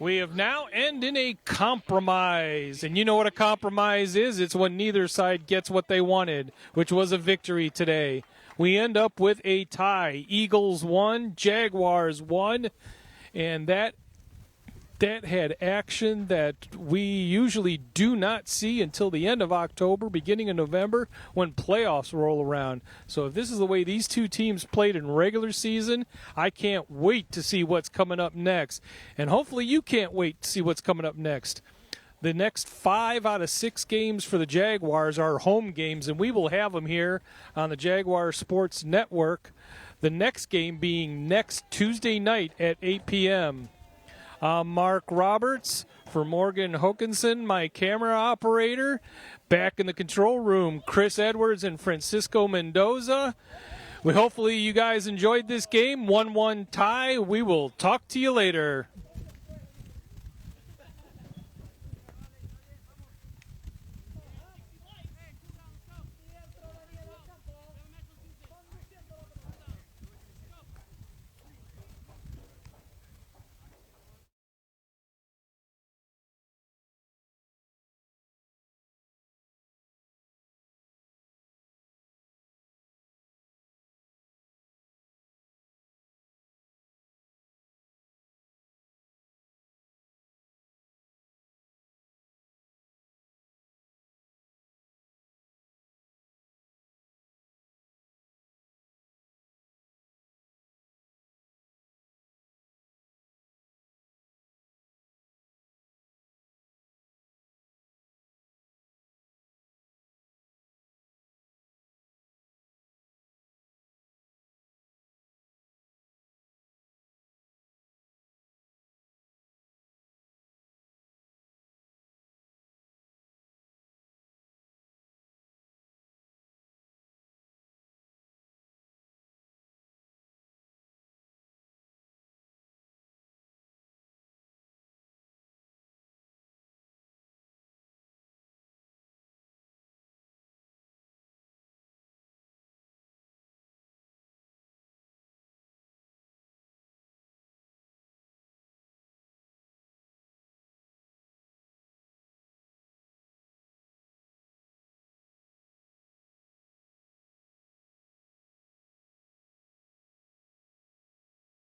We have now ended in a compromise. And you know what a compromise is? It's when neither side gets what they wanted, which was a victory today. We end up with a tie. Eagles 1, Jaguars 1. And that had action that we usually do not see until the end of October, beginning of November, when playoffs roll around. So if this is the way these two teams played in regular season, I can't wait to see what's coming up next. And hopefully you can't wait to see what's coming up next. The next 5 out of 6 games for the Jaguars are home games, and we will have them here on the Jaguar Sports Network. The next game being next Tuesday night at 8 p.m. I'm Mark Roberts for Morgan Hokinson, my camera operator. Back in the control room, Chris Edwards and Francisco Mendoza. Hopefully you guys enjoyed this game. 1-1 tie. We will talk to you later.